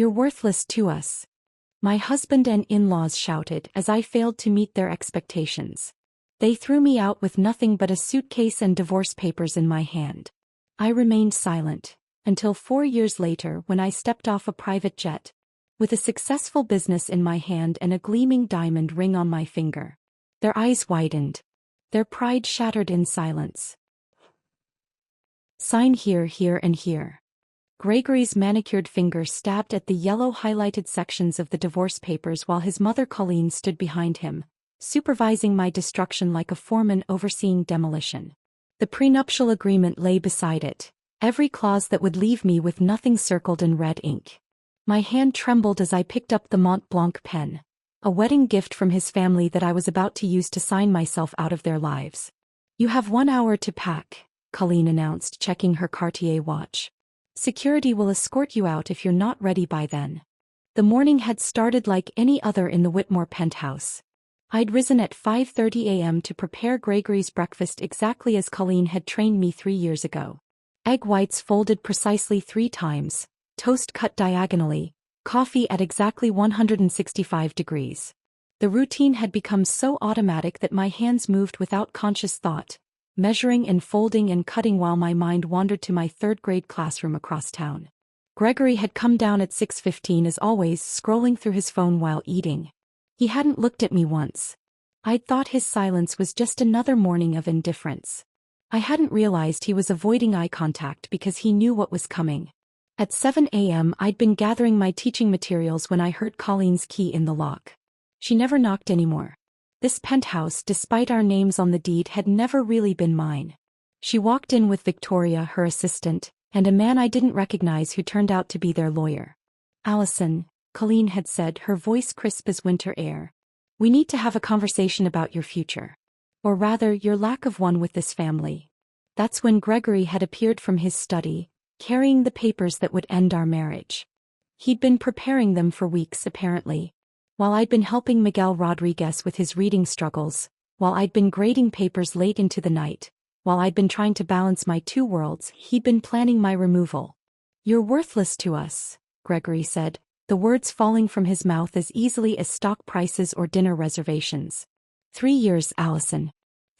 You're worthless to us, my husband and in-laws shouted as I failed to meet their expectations. They threw me out with nothing but a suitcase and divorce papers in my hand. I remained silent, until 4 years later when I stepped off a private jet, with a successful business in my hand and a gleaming diamond ring on my finger. Their eyes widened. Their pride shattered in silence. Sign here, here and here. Gregory's manicured finger stabbed at the yellow highlighted sections of the divorce papers while his mother Colleen stood behind him, supervising my destruction like a foreman overseeing demolition. The prenuptial agreement lay beside it, every clause that would leave me with nothing circled in red ink. My hand trembled as I picked up the Mont Blanc pen, a wedding gift from his family that I was about to use to sign myself out of their lives. You have 1 hour to pack, Colleen announced, checking her Cartier watch. Security will escort you out if you're not ready by then. The morning had started like any other in the Whitmore penthouse. I'd risen at 5:30 a.m. to prepare Gregory's breakfast exactly as Colleen had trained me 3 years ago. Egg whites folded precisely 3 times, toast cut diagonally, coffee at exactly 165 degrees. The routine had become so automatic that my hands moved without conscious thought, measuring and folding and cutting while my mind wandered to my third-grade classroom across town. Gregory had come down at 6:15 as always, scrolling through his phone while eating. He hadn't looked at me once. I'd thought his silence was just another morning of indifference. I hadn't realized he was avoiding eye contact because he knew what was coming. At 7 a.m. I'd been gathering my teaching materials when I heard Colleen's key in the lock. She never knocked anymore. This penthouse, despite our names on the deed, had never really been mine. She walked in with Victoria, her assistant, and a man I didn't recognize who turned out to be their lawyer. Allison, Colleen had said, her voice crisp as winter air. We need to have a conversation about your future. Or rather, your lack of one with this family. That's when Gregory had appeared from his study, carrying the papers that would end our marriage. He'd been preparing them for weeks, apparently. While I'd been helping Miguel Rodriguez with his reading struggles, while I'd been grading papers late into the night, while I'd been trying to balance my 2 worlds, he'd been planning my removal. You're worthless to us, Gregory said, the words falling from his mouth as easily as stock prices or dinner reservations. 3 years, Allison.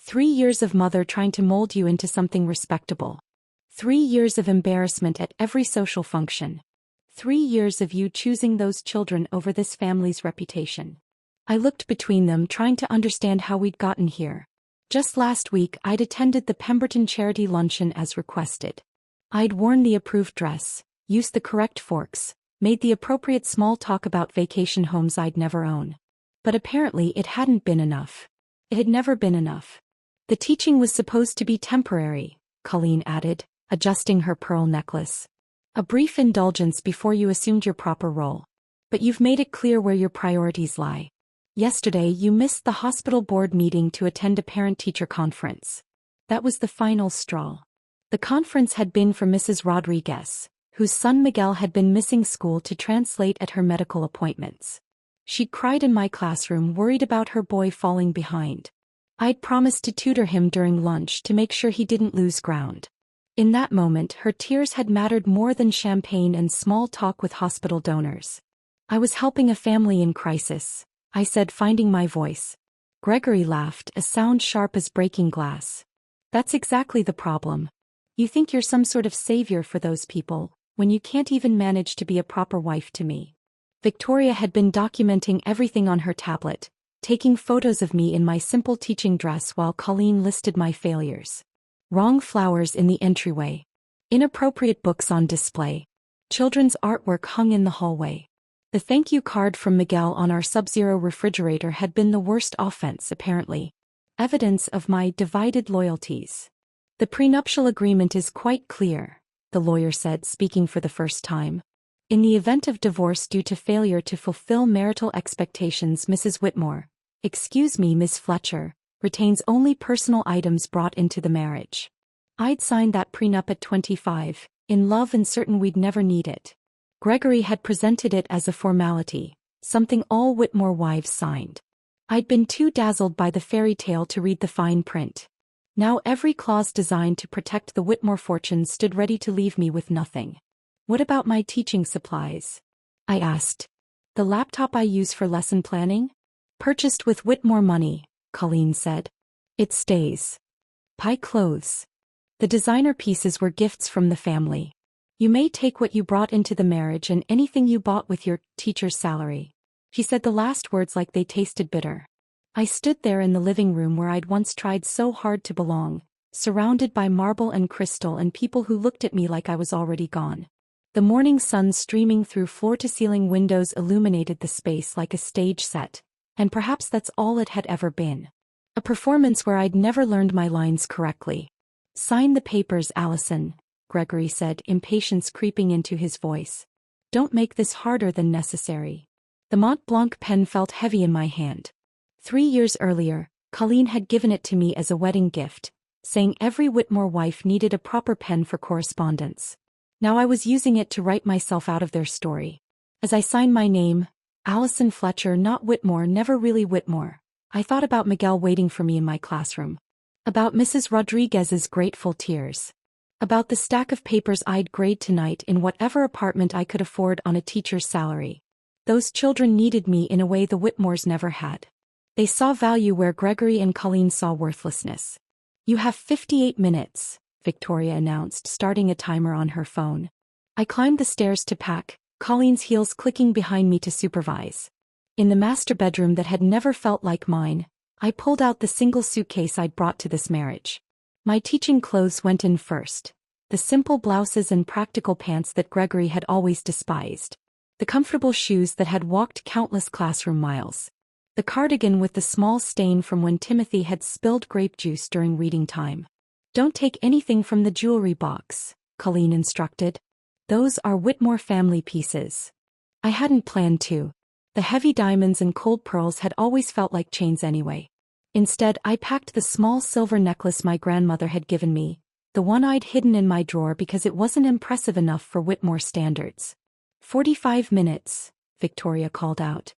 3 years of mother trying to mold you into something respectable. 3 years of embarrassment at every social function. 3 years of you choosing those children over this family's reputation. I looked between them, trying to understand how we'd gotten here. Just last week I'd attended the Pemberton charity luncheon as requested. I'd worn the approved dress, used the correct forks, made the appropriate small talk about vacation homes I'd never own. But apparently it hadn't been enough. It had never been enough. The teaching was supposed to be temporary, Colleen added, adjusting her pearl necklace. A brief indulgence before you assumed your proper role. But you've made it clear where your priorities lie. Yesterday you missed the hospital board meeting to attend a parent-teacher conference. That was the final straw. The conference had been for Mrs. Rodriguez, whose son Miguel had been missing school to translate at her medical appointments. She'd cried in my classroom, worried about her boy falling behind. I'd promised to tutor him during lunch to make sure he didn't lose ground. In that moment, her tears had mattered more than champagne and small talk with hospital donors. I was helping a family in crisis, I said, finding my voice. Gregory laughed, a sound sharp as breaking glass. That's exactly the problem. You think you're some sort of savior for those people, when you can't even manage to be a proper wife to me. Victoria had been documenting everything on her tablet, taking photos of me in my simple teaching dress while Colleen listed my failures. Wrong flowers in the entryway. Inappropriate books on display. Children's artwork hung in the hallway. The thank you card from Miguel on our Sub-Zero refrigerator had been the worst offense, apparently. Evidence of my divided loyalties. The prenuptial agreement is quite clear, the lawyer said, speaking for the first time. In the event of divorce due to failure to fulfill marital expectations, Mrs. Whitmore, excuse me, Miss Fletcher, retains only personal items brought into the marriage. I'd signed that prenup at 25, in love and certain we'd never need it. Gregory had presented it as a formality, something all Whitmore wives signed. I'd been too dazzled by the fairy tale to read the fine print. Now every clause designed to protect the Whitmore fortune stood ready to leave me with nothing. What about my teaching supplies? I asked. The laptop I use for lesson planning? Purchased with Whitmore money, Colleen said. It stays. Pie clothes. The designer pieces were gifts from the family. You may take what you brought into the marriage and anything you bought with your teacher's salary. She said the last words like they tasted bitter. I stood there in the living room where I'd once tried so hard to belong, surrounded by marble and crystal and people who looked at me like I was already gone. The morning sun streaming through floor-to-ceiling windows illuminated the space like a stage set, and perhaps that's all it had ever been. A performance where I'd never learned my lines correctly. Sign the papers, Allison, Gregory said, impatience creeping into his voice. Don't make this harder than necessary. The Mont Blanc pen felt heavy in my hand. 3 years earlier, Colleen had given it to me as a wedding gift, saying every Whitmore wife needed a proper pen for correspondence. Now I was using it to write myself out of their story. As I signed my name, Allison Fletcher, not Whitmore, never really Whitmore, I thought about Miguel waiting for me in my classroom. About Mrs. Rodriguez's grateful tears. About the stack of papers I'd grade tonight in whatever apartment I could afford on a teacher's salary. Those children needed me in a way the Whitmores never had. They saw value where Gregory and Colleen saw worthlessness. You have 58 minutes, Victoria announced, starting a timer on her phone. I climbed the stairs to pack, Colleen's heels clicking behind me to supervise. In the master bedroom that had never felt like mine, I pulled out the single suitcase I'd brought to this marriage. My teaching clothes went in first. The simple blouses and practical pants that Gregory had always despised. The comfortable shoes that had walked countless classroom miles. The cardigan with the small stain from when Timothy had spilled grape juice during reading time. Don't take anything from the jewelry box, Colleen instructed. Those are Whitmore family pieces. I hadn't planned to. The heavy diamonds and cold pearls had always felt like chains anyway. Instead, I packed the small silver necklace my grandmother had given me, the one I'd hidden in my drawer because it wasn't impressive enough for Whitmore standards. 45 minutes, Victoria called out.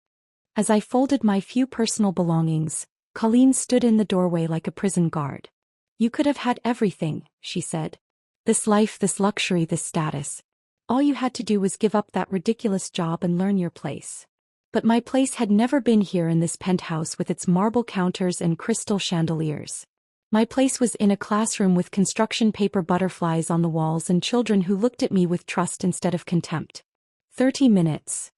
As I folded my few personal belongings, Colleen stood in the doorway like a prison guard. You could have had everything, she said. This life, this luxury, this status. All you had to do was give up that ridiculous job and learn your place. But my place had never been here in this penthouse with its marble counters and crystal chandeliers. My place was in a classroom with construction paper butterflies on the walls and children who looked at me with trust instead of contempt. 30 minutes.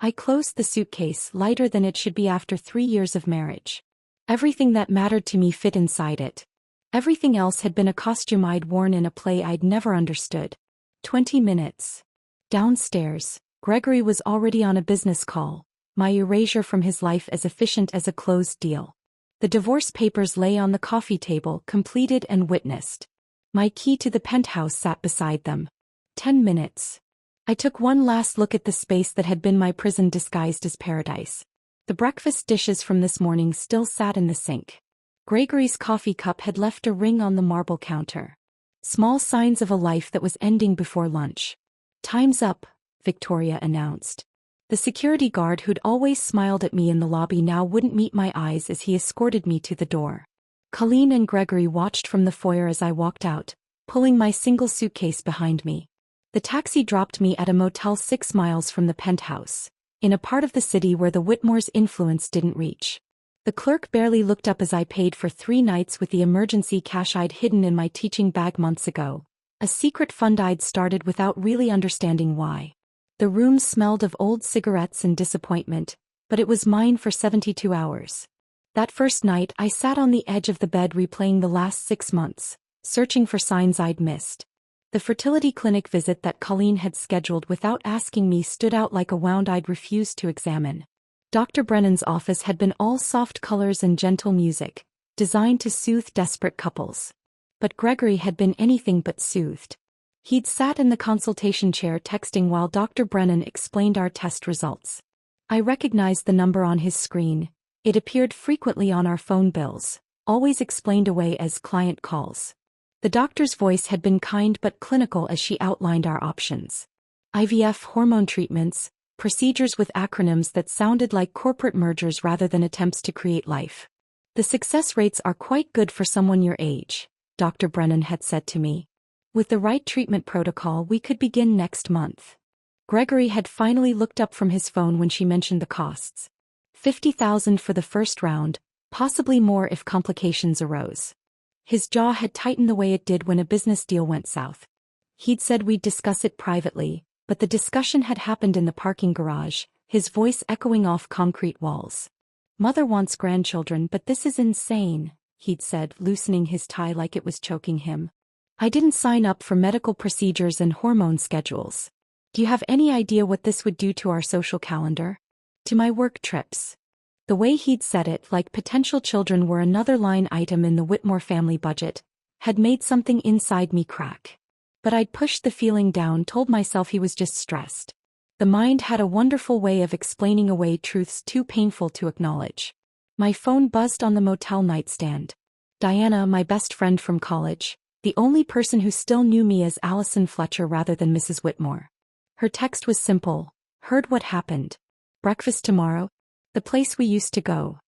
I closed the suitcase, lighter than it should be after 3 years of marriage. Everything that mattered to me fit inside it. Everything else had been a costume I'd worn in a play I'd never understood. 20 minutes. Downstairs, Gregory was already on a business call, my erasure from his life as efficient as a closed deal. The divorce papers lay on the coffee table, completed and witnessed. My key to the penthouse sat beside them. 10 minutes. I took one last look at the space that had been my prison disguised as paradise. The breakfast dishes from this morning still sat in the sink. Gregory's coffee cup had left a ring on the marble counter. Small signs of a life that was ending before lunch. Time's up, Victoria announced. The security guard who'd always smiled at me in the lobby now wouldn't meet my eyes as he escorted me to the door. Colleen and Gregory watched from the foyer as I walked out, pulling my single suitcase behind me. The taxi dropped me at a motel 6 miles from the penthouse, in a part of the city where the Whitmore's influence didn't reach. The clerk barely looked up as I paid for 3 nights with the emergency cash I'd hidden in my teaching bag months ago, a secret fund I'd started without really understanding why. The room smelled of old cigarettes and disappointment, but it was mine for 72 hours. That first night I sat on the edge of the bed replaying the last 6 months, searching for signs I'd missed. The fertility clinic visit that Colleen had scheduled without asking me stood out like a wound I'd refused to examine. Dr. Brennan's office had been all soft colors and gentle music, designed to soothe desperate couples. But Gregory had been anything but soothed. He'd sat in the consultation chair texting while Dr. Brennan explained our test results. I recognized the number on his screen. It appeared frequently on our phone bills, always explained away as client calls. The doctor's voice had been kind but clinical as she outlined our options. IVF hormone treatments, procedures with acronyms that sounded like corporate mergers rather than attempts to create life. The success rates are quite good for someone your age, Dr. Brennan had said to me. With the right treatment protocol we could begin next month. Gregory had finally looked up from his phone when she mentioned the costs. 50,000 for the first round, possibly more if complications arose. His jaw had tightened the way it did when a business deal went south. He'd said we'd discuss it privately, but the discussion had happened in the parking garage, his voice echoing off concrete walls. Mother wants grandchildren, but this is insane, he'd said, loosening his tie like it was choking him. I didn't sign up for medical procedures and hormone schedules. Do you have any idea what this would do to our social calendar? To my work trips. The way he'd said it, like potential children were another line item in the Whitmore family budget, had made something inside me crack. But I'd pushed the feeling down, told myself he was just stressed. The mind had a wonderful way of explaining away truths too painful to acknowledge. My phone buzzed on the motel nightstand. Diana, my best friend from college, the only person who still knew me as Allison Fletcher rather than Mrs. Whitmore. Her text was simple. Heard what happened. Breakfast tomorrow? The place we used to go.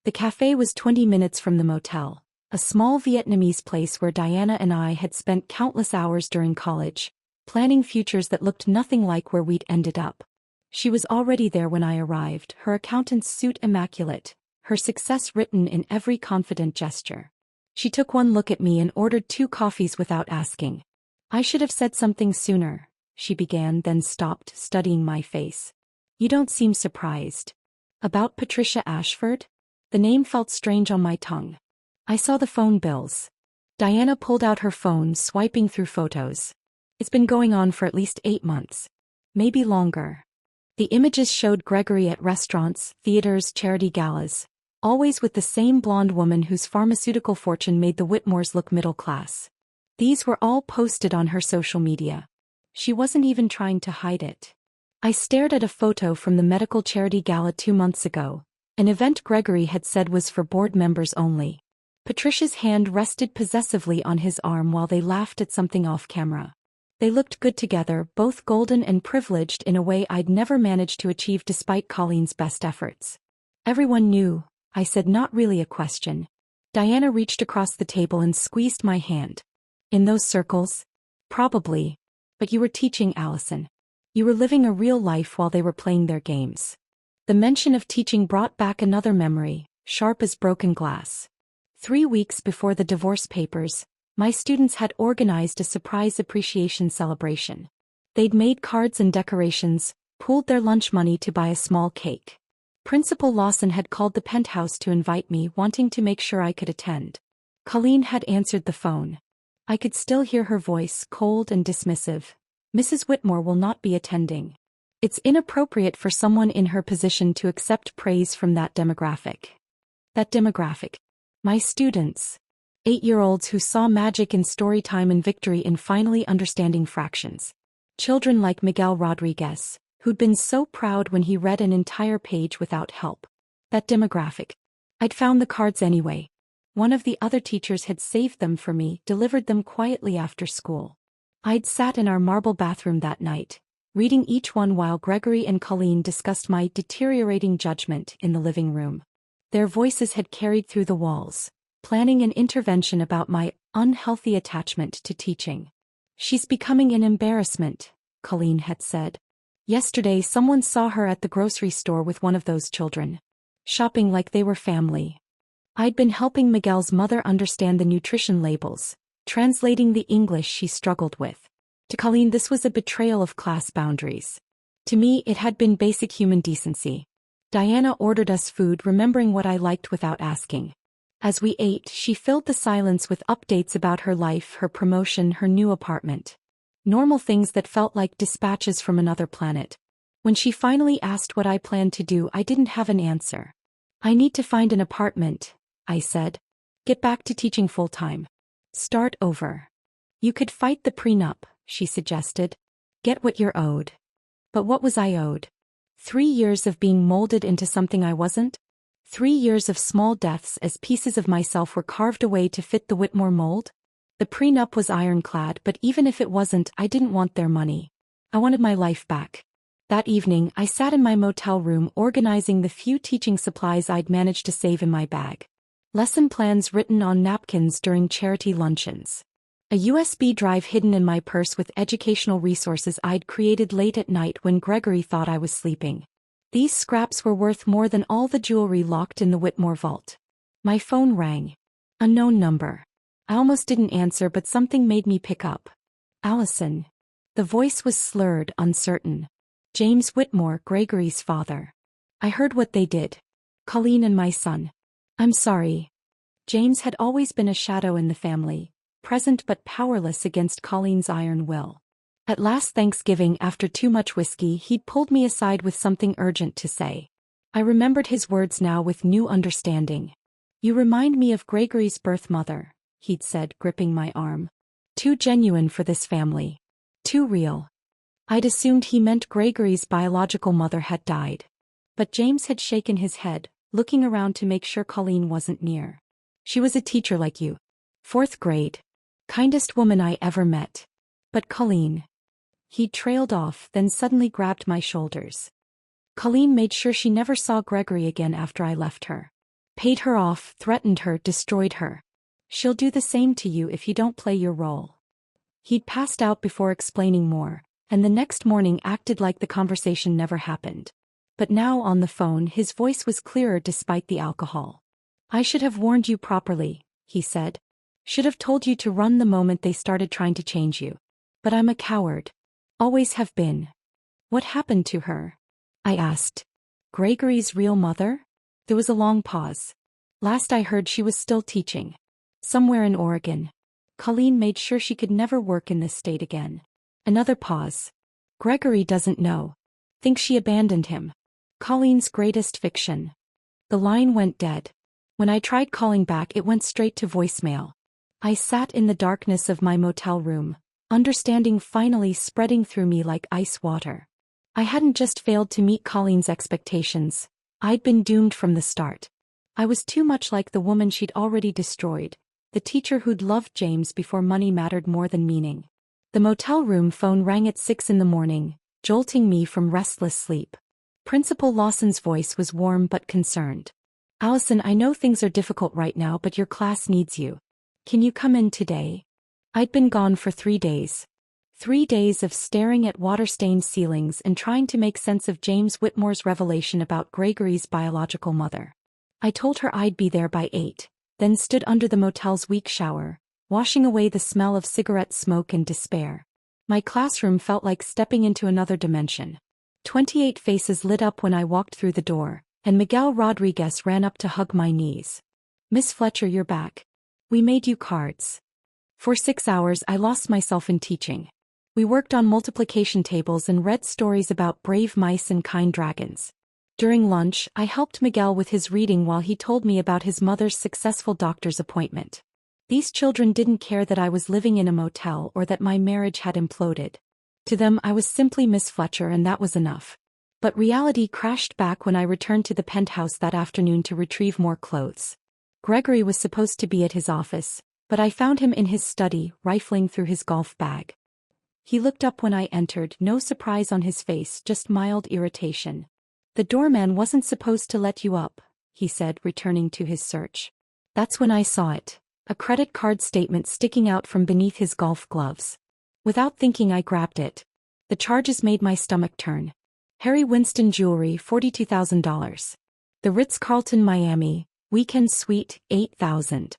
The cafe was 20 minutes from the motel, a small Vietnamese place where Diana and I had spent countless hours during college, planning futures that looked nothing like where we'd ended up. She was already there when I arrived, her accountant's suit immaculate, her success written in every confident gesture. She took one look at me and ordered 2 coffees without asking. I should have said something sooner, she began, then stopped, studying my face. You don't seem surprised. About Patricia Ashford? The name felt strange on my tongue. I saw the phone bills. Diana pulled out her phone, swiping through photos. It's been going on for at least 8 months. Maybe longer. The images showed Gregory at restaurants, theaters, charity galas, always with the same blonde woman whose pharmaceutical fortune made the Whitmores look middle class. These were all posted on her social media. She wasn't even trying to hide it. I stared at a photo from the medical charity gala 2 months ago, an event Gregory had said was for board members only. Patricia's hand rested possessively on his arm while they laughed at something off camera. They looked good together, both golden and privileged in a way I'd never managed to achieve despite Colleen's best efforts. Everyone knew, I said, not really a question. Diana reached across the table and squeezed my hand. In those circles? Probably. But you were teaching, Allison. You were living a real life while they were playing their games. The mention of teaching brought back another memory, sharp as broken glass. 3 weeks before the divorce papers, my students had organized a surprise appreciation celebration. They'd made cards and decorations, pooled their lunch money to buy a small cake. Principal Lawson had called the penthouse to invite me, wanting to make sure I could attend. Colleen had answered the phone. I could still hear her voice, cold and dismissive. Mrs. Whitmore will not be attending. It's inappropriate for someone in her position to accept praise from that demographic. That demographic. My students. 8-year-olds who saw magic in story time and victory in finally understanding fractions. Children like Miguel Rodriguez, who'd been so proud when he read an entire page without help. That demographic. I'd found the cards anyway. One of the other teachers had saved them for me, delivered them quietly after school. I'd sat in our marble bathroom that night, reading each one while Gregory and Colleen discussed my deteriorating judgment in the living room. Their voices had carried through the walls, planning an intervention about my unhealthy attachment to teaching. She's becoming an embarrassment, Colleen had said. Yesterday someone saw her at the grocery store with one of those children, shopping like they were family. I'd been helping Miguel's mother understand the nutrition labels, translating the English she struggled with. To Colleen, this was a betrayal of class boundaries. To me, it had been basic human decency. Diana ordered us food, remembering what I liked without asking. As we ate, she filled the silence with updates about her life, her promotion, her new apartment. Normal things that felt like dispatches from another planet. When she finally asked what I planned to do, I didn't have an answer. I need to find an apartment, I said. Get back to teaching full-time. Start over. You could fight the prenup, she suggested. Get what you're owed. But what was I owed? 3 years of being molded into something I wasn't? 3 years of small deaths as pieces of myself were carved away to fit the Whitmore mold? The prenup was ironclad, but even if it wasn't, I didn't want their money. I wanted my life back. That evening, I sat in my motel room organizing the few teaching supplies I'd managed to save in my bag. Lesson plans written on napkins during charity luncheons. A USB drive hidden in my purse with educational resources I'd created late at night when Gregory thought I was sleeping. These scraps were worth more than all the jewelry locked in the Whitmore vault. My phone rang. Unknown number. I almost didn't answer, but something made me pick up. Allison. The voice was slurred, uncertain. James Whitmore, Gregory's father. I heard what they did. Colleen and my son. I'm sorry. James had always been a shadow in the family, present but powerless against Colleen's iron will. At last Thanksgiving, after too much whiskey, he'd pulled me aside with something urgent to say. I remembered his words now with new understanding. You remind me of Gregory's birth mother, he'd said, gripping my arm. Too genuine for this family. Too real. I'd assumed he meant Gregory's biological mother had died. But James had shaken his head, looking around to make sure Colleen wasn't near. She was a teacher like you. 4th grade. Kindest woman I ever met. But Colleen. He trailed off, then suddenly grabbed my shoulders. Colleen made sure she never saw Gregory again after I left her. Paid her off, threatened her, destroyed her. She'll do the same to you if you don't play your role. He'd passed out before explaining more, and the next morning acted like the conversation never happened. But now on the phone his voice was clearer despite the alcohol. I should have warned you properly, he said. Should have told you to run the moment they started trying to change you. But I'm a coward. Always have been. What happened to her? I asked. Gregory's real mother? There was a long pause. Last I heard she was still teaching. Somewhere in Oregon. Colleen made sure she could never work in this state again. Another pause. Gregory doesn't know. Thinks she abandoned him. Colleen's greatest fiction. The line went dead. When I tried calling back, it went straight to voicemail. I sat in the darkness of my motel room, understanding finally spreading through me like ice water. I hadn't just failed to meet Colleen's expectations. I'd been doomed from the start. I was too much like the woman she'd already destroyed, the teacher who'd loved James before money mattered more than meaning. The motel room phone rang at 6 in the morning, jolting me from restless sleep. Principal Lawson's voice was warm but concerned. Allison, I know things are difficult right now, but your class needs you. Can you come in today? I'd been gone for 3 days. 3 days of staring at water-stained ceilings and trying to make sense of James Whitmore's revelation about Gregory's biological mother. I told her I'd be there by 8, then stood under the motel's weak shower, washing away the smell of cigarette smoke and despair. My classroom felt like stepping into another dimension. 28 faces lit up when I walked through the door, and Miguel Rodriguez ran up to hug my knees. Miss Fletcher, you're back. We made you cards. For 6 hours I lost myself in teaching. We worked on multiplication tables and read stories about brave mice and kind dragons. During lunch, I helped Miguel with his reading while he told me about his mother's successful doctor's appointment. These children didn't care that I was living in a motel or that my marriage had imploded. To them I was simply Miss Fletcher, and that was enough. But reality crashed back when I returned to the penthouse that afternoon to retrieve more clothes. Gregory was supposed to be at his office, but I found him in his study, rifling through his golf bag. He looked up when I entered, no surprise on his face, just mild irritation. The doorman wasn't supposed to let you up, he said, returning to his search. That's when I saw it, a credit card statement sticking out from beneath his golf gloves. Without thinking I grabbed it. The charges made my stomach turn. Harry Winston Jewelry, $42,000. The Ritz-Carlton Miami, Weekend Suite, $8,000.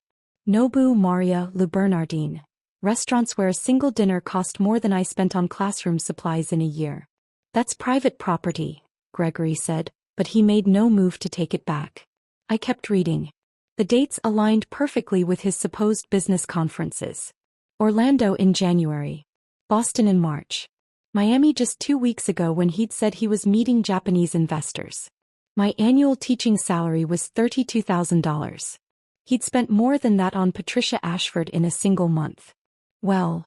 Nobu Maria Le Bernardin. Restaurants where a single dinner cost more than I spent on classroom supplies in a year. That's private property, Gregory said, but he made no move to take it back. I kept reading. The dates aligned perfectly with his supposed business conferences. Orlando in January. Boston in March. Miami just 2 weeks ago when he'd said he was meeting Japanese investors. My annual teaching salary was $32,000. He'd spent more than that on Patricia Ashford in a single month. Well,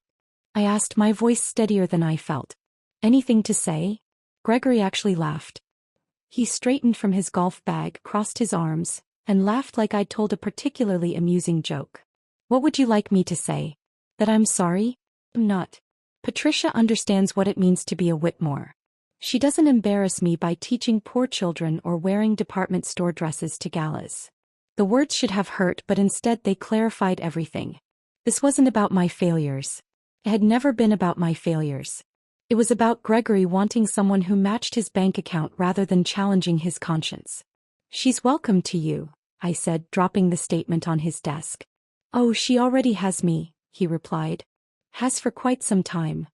I asked, my voice steadier than I felt. Anything to say? Gregory actually laughed. He straightened from his golf bag, crossed his arms, and laughed like I'd told a particularly amusing joke. What would you like me to say? That I'm sorry? I'm not. Patricia understands what it means to be a Whitmore. She doesn't embarrass me by teaching poor children or wearing department store dresses to galas. The words should have hurt, but instead they clarified everything. This wasn't about my failures. It had never been about my failures. It was about Gregory wanting someone who matched his bank account rather than challenging his conscience. "She's welcome to you," I said, dropping the statement on his desk. "Oh, she already has me," he replied. "Has for quite some time."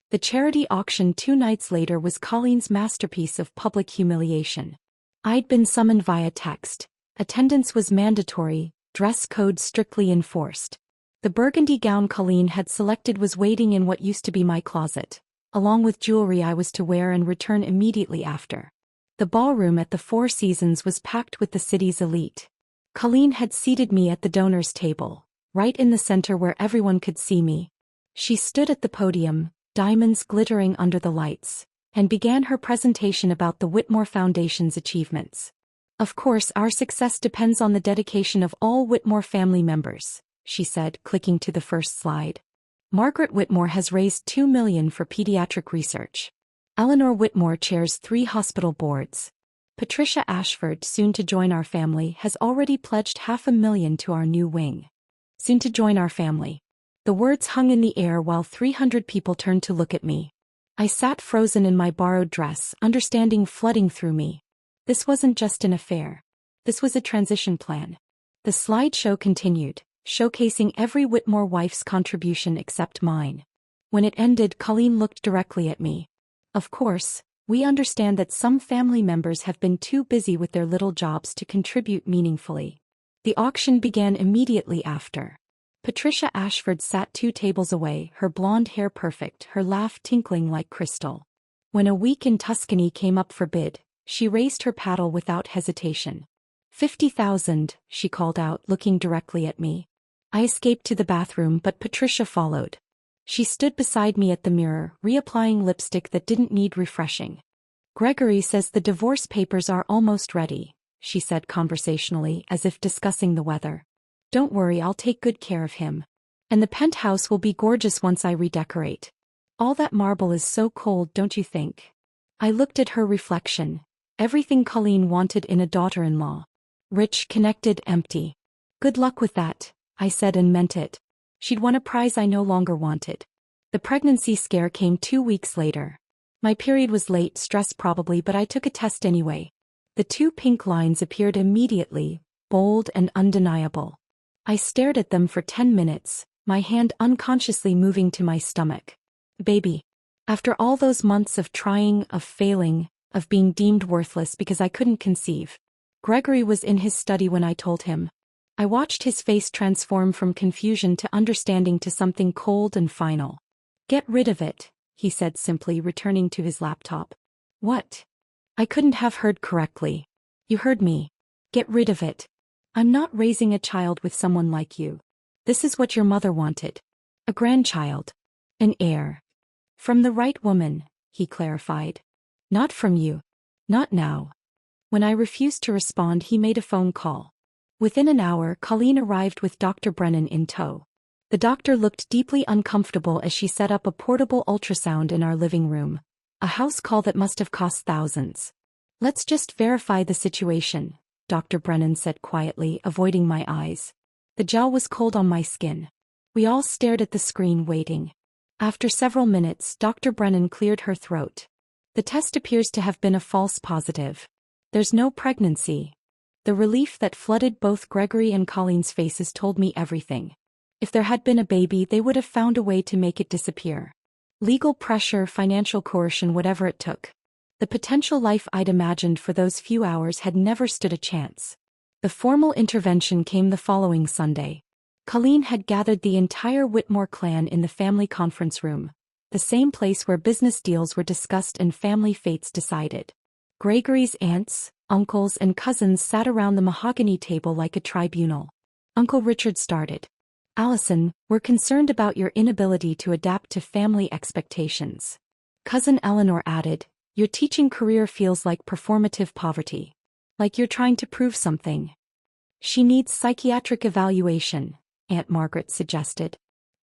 The charity auction 2 nights later was Colleen's masterpiece of public humiliation. I'd been summoned via text. Attendance was mandatory, dress code strictly enforced. The burgundy gown Colleen had selected was waiting in what used to be my closet, along with jewelry I was to wear and return immediately after. The ballroom at the Four Seasons was packed with the city's elite. Colleen had seated me at the donors' table, right in the center where everyone could see me. She stood at the podium, diamonds glittering under the lights, and began her presentation about the Whitmore Foundation's achievements. "Of course, our success depends on the dedication of all Whitmore family members," she said, clicking to the first slide. "Margaret Whitmore has raised $2 million for pediatric research. Eleanor Whitmore chairs 3 hospital boards. Patricia Ashford, soon to join our family, has already pledged $500,000 to our new wing. Soon to join our family." The words hung in the air while 300 people turned to look at me. I sat frozen in my borrowed dress, understanding flooding through me. This wasn't just an affair. This was a transition plan. The slideshow continued, showcasing every Whitmore wife's contribution except mine. When it ended, Colleen looked directly at me. "Of course, we understand that some family members have been too busy with their little jobs to contribute meaningfully." The auction began immediately after. Patricia Ashford sat 2 tables away, her blonde hair perfect, her laugh tinkling like crystal. When A Week in Tuscany came up for bid, she raised her paddle without hesitation. "50,000, she called out, looking directly at me. I escaped to the bathroom, but Patricia followed. She stood beside me at the mirror, reapplying lipstick that didn't need refreshing. "Gregory says the divorce papers are almost ready," she said conversationally, as if discussing the weather. "Don't worry, I'll take good care of him. And the penthouse will be gorgeous once I redecorate. All that marble is so cold, don't you think?" I looked at her reflection. Everything Colleen wanted in a daughter-in-law. Rich, connected, empty. "Good luck with that," I said and meant it. She'd won a prize I no longer wanted. The pregnancy scare came 2 weeks later. My period was late, stress probably, but I took a test anyway. The 2 pink lines appeared immediately, bold and undeniable. I stared at them for 10 minutes, my hand unconsciously moving to my stomach. Baby. After all those months of trying, of failing, of being deemed worthless because I couldn't conceive. Gregory was in his study when I told him. I watched his face transform from confusion to understanding to something cold and final. "Get rid of it," he said simply, returning to his laptop. "What?" I couldn't have heard correctly. "You heard me. Get rid of it. I'm not raising a child with someone like you. This is what your mother wanted. A grandchild. An heir. From the right woman," he clarified. "Not from you. Not now." When I refused to respond, he made a phone call. Within an hour, Colleen arrived with Dr. Brennan in tow. The doctor looked deeply uncomfortable as she set up a portable ultrasound in our living room. A house call that must have cost thousands. "Let's just verify the situation," Dr. Brennan said quietly, avoiding my eyes. The gel was cold on my skin. We all stared at the screen, waiting. After several minutes, Dr. Brennan cleared her throat. "The test appears to have been a false positive. There's no pregnancy." The relief that flooded both Gregory and Colleen's faces told me everything. If there had been a baby, they would have found a way to make it disappear. Legal pressure, financial coercion, whatever it took. The potential life I'd imagined for those few hours had never stood a chance. The formal intervention came the following Sunday. Colleen had gathered the entire Whitmore clan in the family conference room, the same place where business deals were discussed and family fates decided. Gregory's aunts, uncles, and cousins sat around the mahogany table like a tribunal. Uncle Richard started. "Allison, we're concerned about your inability to adapt to family expectations." Cousin Eleanor added, "Your teaching career feels like performative poverty. Like you're trying to prove something." "She needs psychiatric evaluation," Aunt Margaret suggested.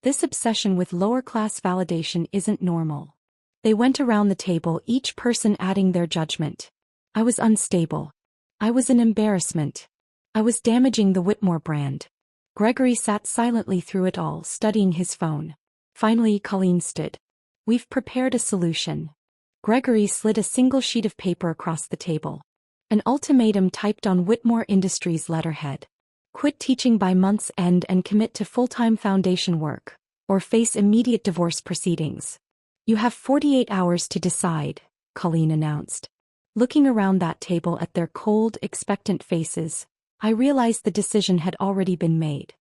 "This obsession with lower-class validation isn't normal." They went around the table, each person adding their judgment. I was unstable. I was an embarrassment. I was damaging the Whitmore brand. Gregory sat silently through it all, studying his phone. Finally, Colleen stood. "We've prepared a solution." Gregory slid a single sheet of paper across the table. An ultimatum typed on Whitmore Industries' letterhead. "Quit teaching by month's end and commit to full-time foundation work, or face immediate divorce proceedings. You have 48 hours to decide," Colleen announced. Looking around that table at their cold, expectant faces, I realized the decision had already been made.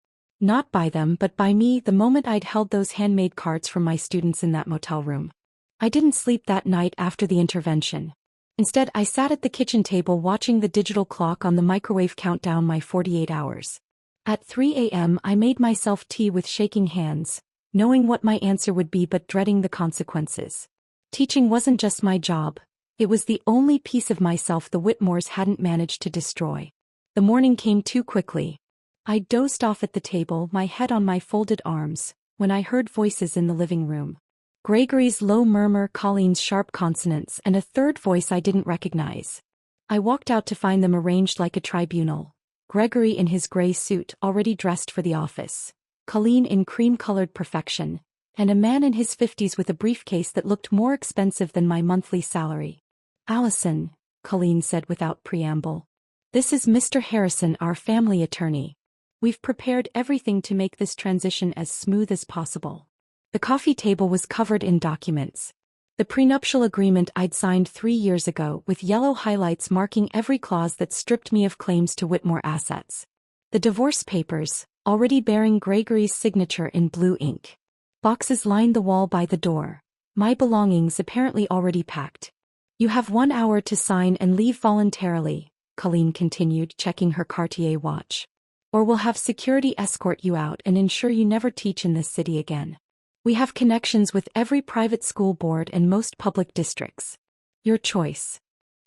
Not by them but by me the moment I'd held those handmade cards from my students in that motel room. I didn't sleep that night after the intervention. Instead, I sat at the kitchen table watching the digital clock on the microwave count down my 48 hours. At 3 a.m. I made myself tea with shaking hands, knowing what my answer would be but dreading the consequences. Teaching wasn't just my job, it was the only piece of myself the Whitmores hadn't managed to destroy. The morning came too quickly. I dozed off at the table, my head on my folded arms, when I heard voices in the living room. Gregory's low murmur, Colleen's sharp consonants, and a third voice I didn't recognize. I walked out to find them arranged like a tribunal. Gregory in his gray suit, already dressed for the office. Colleen in cream-colored perfection. And a man in his 50s with a briefcase that looked more expensive than my monthly salary. "Allison," Colleen said without preamble. "This is Mr. Harrison, our family attorney. We've prepared everything to make this transition as smooth as possible." The coffee table was covered in documents. The prenuptial agreement I'd signed 3 years ago, with yellow highlights marking every clause that stripped me of claims to Whitmore assets. The divorce papers, already bearing Gregory's signature in blue ink. Boxes lined the wall by the door. My belongings apparently already packed. "You have 1 hour to sign and leave voluntarily," Colleen continued, checking her Cartier watch. "Or we'll have security escort you out and ensure you never teach in this city again. We have connections with every private school board and most public districts. Your choice."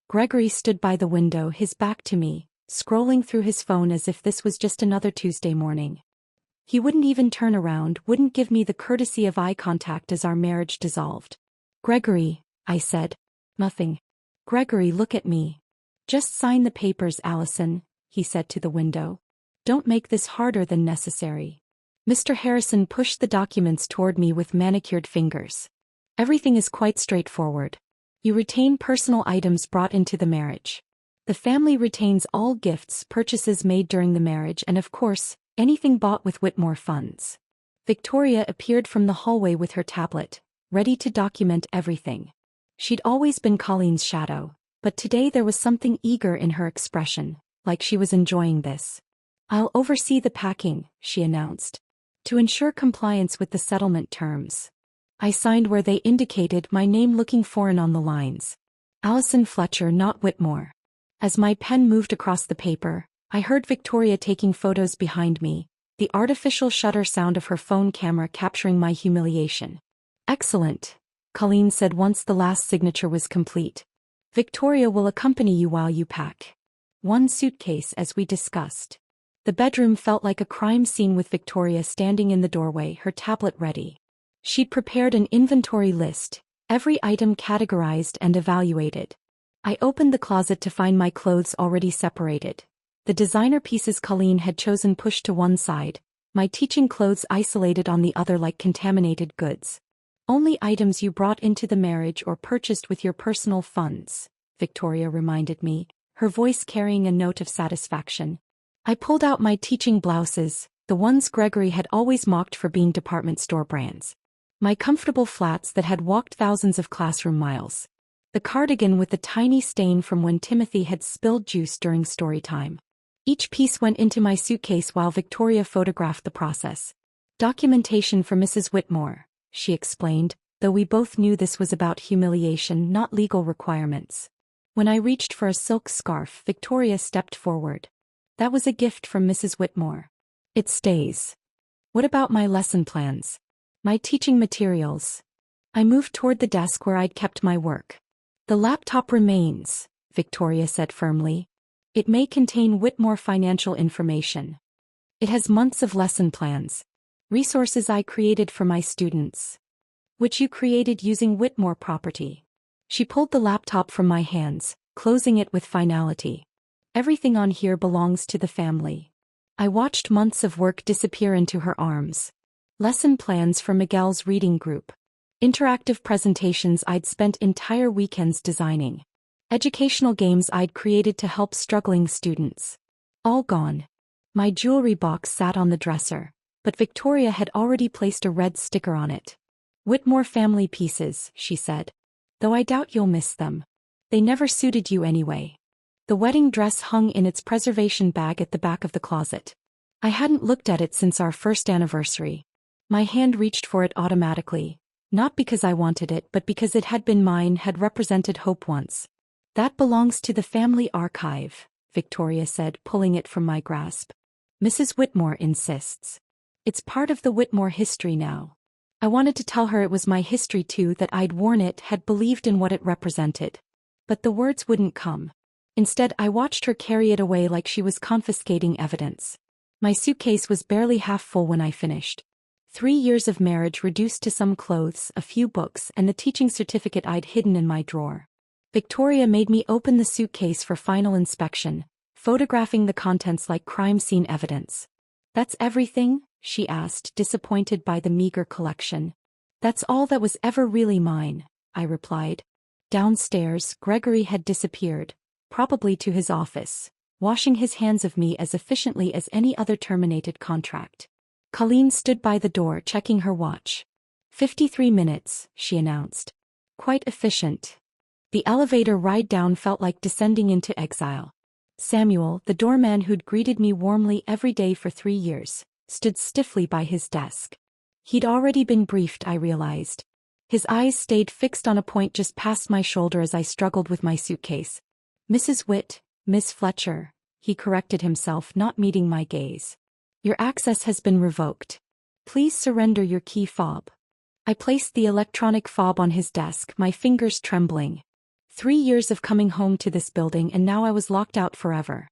Gregory stood by the window, his back to me, scrolling through his phone as if this was just another Tuesday morning. He wouldn't even turn around, wouldn't give me the courtesy of eye contact as our marriage dissolved. "Gregory," I said. "Nothing." "Gregory, look at me." "Just sign the papers, Allison," he said to the window. "Don't make this harder than necessary." Mr. Harrison pushed the documents toward me with manicured fingers. "Everything is quite straightforward. You retain personal items brought into the marriage. The family retains all gifts, purchases made during the marriage, and of course, anything bought with Whitmore funds." Victoria appeared from the hallway with her tablet, ready to document everything. She'd always been Colleen's shadow, but today there was something eager in her expression, like she was enjoying this. "I'll oversee the packing," she announced, "to ensure compliance with the settlement terms." I signed where they indicated, my name looking foreign on the lines. Allison Fletcher, not Whitmore. As my pen moved across the paper, I heard Victoria taking photos behind me, the artificial shutter sound of her phone camera capturing my humiliation. "Excellent," Colleen said once the last signature was complete. "Victoria will accompany you while you pack. 1 suitcase as we discussed." The bedroom felt like a crime scene with Victoria standing in the doorway, her tablet ready. She'd prepared an inventory list, every item categorized and evaluated. I opened the closet to find my clothes already separated. The designer pieces Colleen had chosen pushed to one side, my teaching clothes isolated on the other like contaminated goods. "Only items you brought into the marriage or purchased with your personal funds," Victoria reminded me, her voice carrying a note of satisfaction. I pulled out my teaching blouses, the ones Gregory had always mocked for being department store brands. My comfortable flats that had walked thousands of classroom miles. The cardigan with the tiny stain from when Timothy had spilled juice during story time. Each piece went into my suitcase while Victoria photographed the process. "Documentation for Mrs. Whitmore," she explained, though we both knew this was about humiliation, not legal requirements. When I reached for a silk scarf, Victoria stepped forward. "That was a gift from Mrs. Whitmore. It stays." "What about my lesson plans? My teaching materials?" I moved toward the desk where I'd kept my work. "The laptop remains," Victoria said firmly. "It may contain Whitmore financial information. It has months of lesson plans. Resources I created for my students. Which you created using Whitmore property." She pulled the laptop from my hands, closing it with finality. "Everything on here belongs to the family." I watched months of work disappear into her arms. Lesson plans for Miguel's reading group. Interactive presentations I'd spent entire weekends designing. Educational games I'd created to help struggling students. All gone. My jewelry box sat on the dresser, but Victoria had already placed a red sticker on it. "Whitmore family pieces," she said. "Though I doubt you'll miss them. They never suited you anyway." The wedding dress hung in its preservation bag at the back of the closet. I hadn't looked at it since our first anniversary. My hand reached for it automatically, not because I wanted it but because it had been mine, had represented hope once. "That belongs to the family archive," Victoria said, pulling it from my grasp. "Mrs. Whitmore insists. It's part of the Whitmore history now." I wanted to tell her it was my history too, that I'd worn it, had believed in what it represented. But the words wouldn't come. Instead, I watched her carry it away like she was confiscating evidence. My suitcase was barely half full when I finished. 3 years of marriage reduced to some clothes, a few books, and the teaching certificate I'd hidden in my drawer. Victoria made me open the suitcase for final inspection, photographing the contents like crime scene evidence. "That's everything?" she asked, disappointed by the meager collection. "That's all that was ever really mine," I replied. Downstairs, Gregory had disappeared, probably to his office, washing his hands of me as efficiently as any other terminated contract. Colleen stood by the door checking her watch. 53 minutes, she announced. Quite efficient. The elevator ride down felt like descending into exile. Samuel, the doorman who'd greeted me warmly every day for 3 years, stood stiffly by his desk. He'd already been briefed, I realized. His eyes stayed fixed on a point just past my shoulder as I struggled with my suitcase. "Mrs. Witt, Miss Fletcher," he corrected himself, not meeting my gaze. "Your access has been revoked. Please surrender your key fob." I placed the electronic fob on his desk, my fingers trembling. 3 years of coming home to this building, and now I was locked out forever.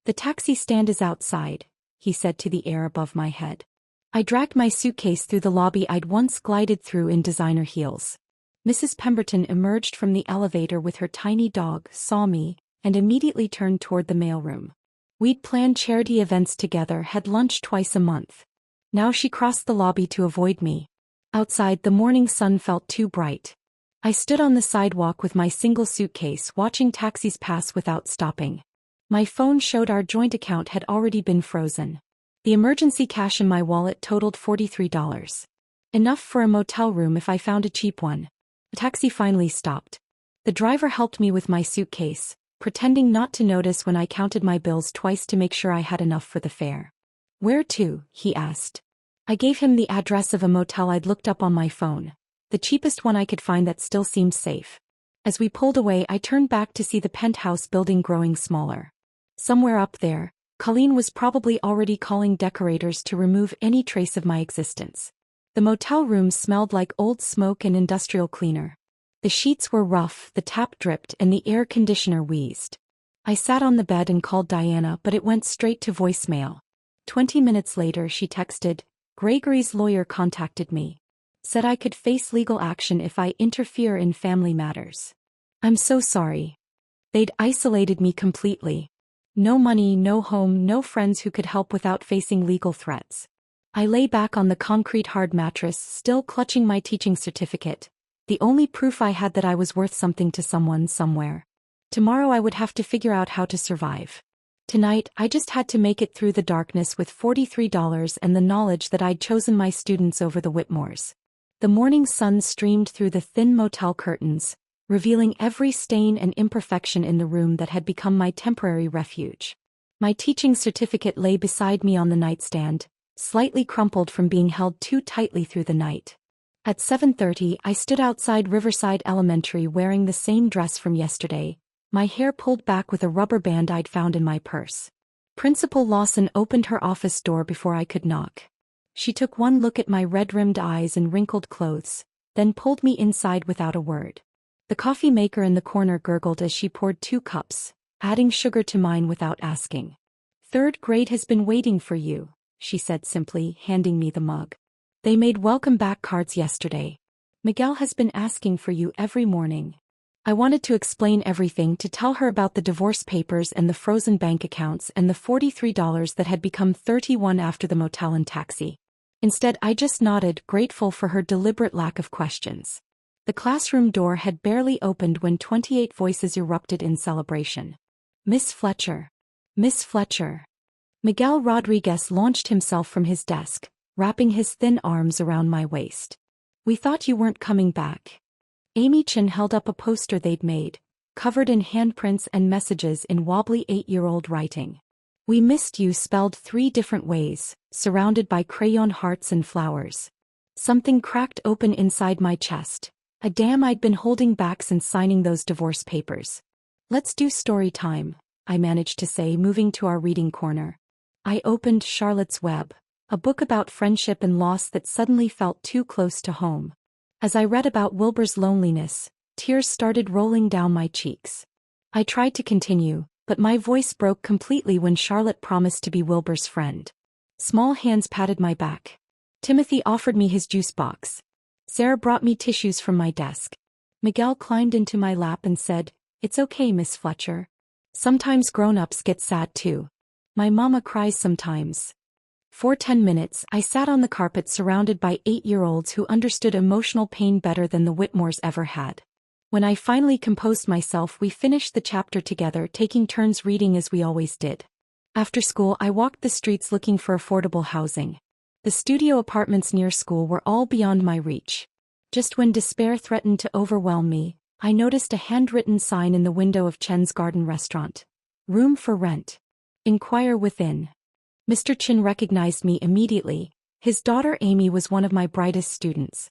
"The taxi stand is outside," he said to the air above my head. I dragged my suitcase through the lobby I'd once glided through in designer heels. Mrs. Pemberton emerged from the elevator with her tiny dog, saw me, and immediately turned toward the mailroom. We'd planned charity events together, had lunch twice a month. Now she crossed the lobby to avoid me. Outside, the morning sun felt too bright. I stood on the sidewalk with my single suitcase, watching taxis pass without stopping. My phone showed our joint account had already been frozen. The emergency cash in my wallet totaled $43. Enough for a motel room if I found a cheap one. The taxi finally stopped. The driver helped me with my suitcase, pretending not to notice when I counted my bills twice to make sure I had enough for the fare. "Where to?" he asked. I gave him the address of a motel I'd looked up on my phone, the cheapest one I could find that still seemed safe. As we pulled away, I turned back to see the penthouse building growing smaller. Somewhere up there, Colleen was probably already calling decorators to remove any trace of my existence. The motel room smelled like old smoke and industrial cleaner. The sheets were rough, the tap dripped, and the air conditioner wheezed. I sat on the bed and called Diana, but it went straight to voicemail. 20 minutes later, she texted, "Gregory's lawyer contacted me. Said I could face legal action if I interfere in family matters. I'm so sorry. They'd isolated me completely. No money, no home, no friends who could help without facing legal threats." I lay back on the concrete hard mattress, still clutching my teaching certificate, the only proof I had that I was worth something to someone somewhere. Tomorrow I would have to figure out how to survive. Tonight, I just had to make it through the darkness with $43 and the knowledge that I'd chosen my students over the Whitmores. The morning sun streamed through the thin motel curtains, revealing every stain and imperfection in the room that had become my temporary refuge. My teaching certificate lay beside me on the nightstand, slightly crumpled from being held too tightly through the night. At 7:30, I stood outside Riverside Elementary wearing the same dress from yesterday, my hair pulled back with a rubber band I'd found in my purse. Principal Lawson opened her office door before I could knock. She took one look at my red-rimmed eyes and wrinkled clothes, then pulled me inside without a word. The coffee maker in the corner gurgled as she poured 2 cups, adding sugar to mine without asking. "Third grade has been waiting for you," she said simply, handing me the mug. "They made welcome back cards yesterday. Miguel has been asking for you every morning." I wanted to explain everything, to tell her about the divorce papers and the frozen bank accounts and the $43 that had become $31 after the motel and taxi. Instead, I just nodded, grateful for her deliberate lack of questions. The classroom door had barely opened when 28 voices erupted in celebration. Miss Fletcher! Miss Fletcher! Miguel Rodriguez launched himself from his desk, wrapping his thin arms around my waist. We thought you weren't coming back. Amy Chin held up a poster they'd made, covered in handprints and messages in wobbly 8-year-old writing. We missed you, spelled 3 different ways, surrounded by crayon hearts and flowers. Something cracked open inside my chest. A dam I'd been holding back since signing those divorce papers. Let's do story time, I managed to say, moving to our reading corner. I opened Charlotte's Web, a book about friendship and loss that suddenly felt too close to home. As I read about Wilbur's loneliness, tears started rolling down my cheeks. I tried to continue, but my voice broke completely when Charlotte promised to be Wilbur's friend. Small hands patted my back. Timothy offered me his juice box. Sarah brought me tissues from my desk. Miguel climbed into my lap and said, "It's okay, Miss Fletcher. Sometimes grown-ups get sad too. My mama cries sometimes." For 10 minutes, I sat on the carpet surrounded by 8-year-olds who understood emotional pain better than the Whitmores ever had. When I finally composed myself, we finished the chapter together, taking turns reading as we always did. After school, I walked the streets looking for affordable housing. The studio apartments near school were all beyond my reach. Just when despair threatened to overwhelm me, I noticed a handwritten sign in the window of Chen's Garden restaurant. Room for rent. Inquire within. Mr. Chin recognized me immediately. His daughter Amy was one of my brightest students.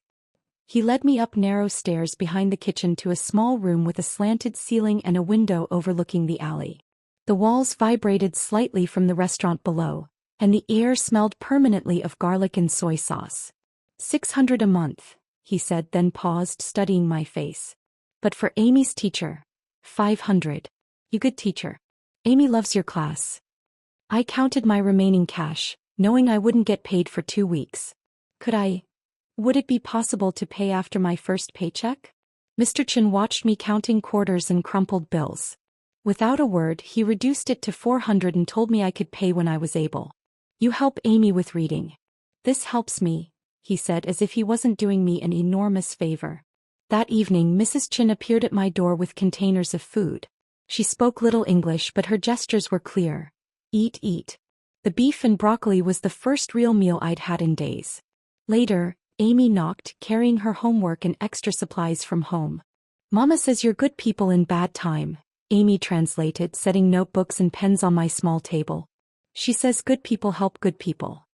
He led me up narrow stairs behind the kitchen to a small room with a slanted ceiling and a window overlooking the alley. The walls vibrated slightly from the restaurant below, and the air smelled permanently of garlic and soy sauce. $600 a month, he said, then paused, studying my face. But for Amy's teacher, $500. You good teacher. Amy loves your class. I counted my remaining cash, knowing I wouldn't get paid for 2 weeks. Would it be possible to pay after my first paycheck? Mr. Chin watched me counting quarters and crumpled bills. Without a word, he reduced it to $400 and told me I could pay when I was able. You help Amy with reading. This helps me, he said, as if he wasn't doing me an enormous favor. That evening, Mrs. Chin appeared at my door with containers of food. She spoke little English, but her gestures were clear. Eat, eat. The beef and broccoli was the first real meal I'd had in days. Later, Amy knocked, carrying her homework and extra supplies from home. Mama says you're good people in bad time, Amy translated, setting notebooks and pens on my small table. She says good people help good people.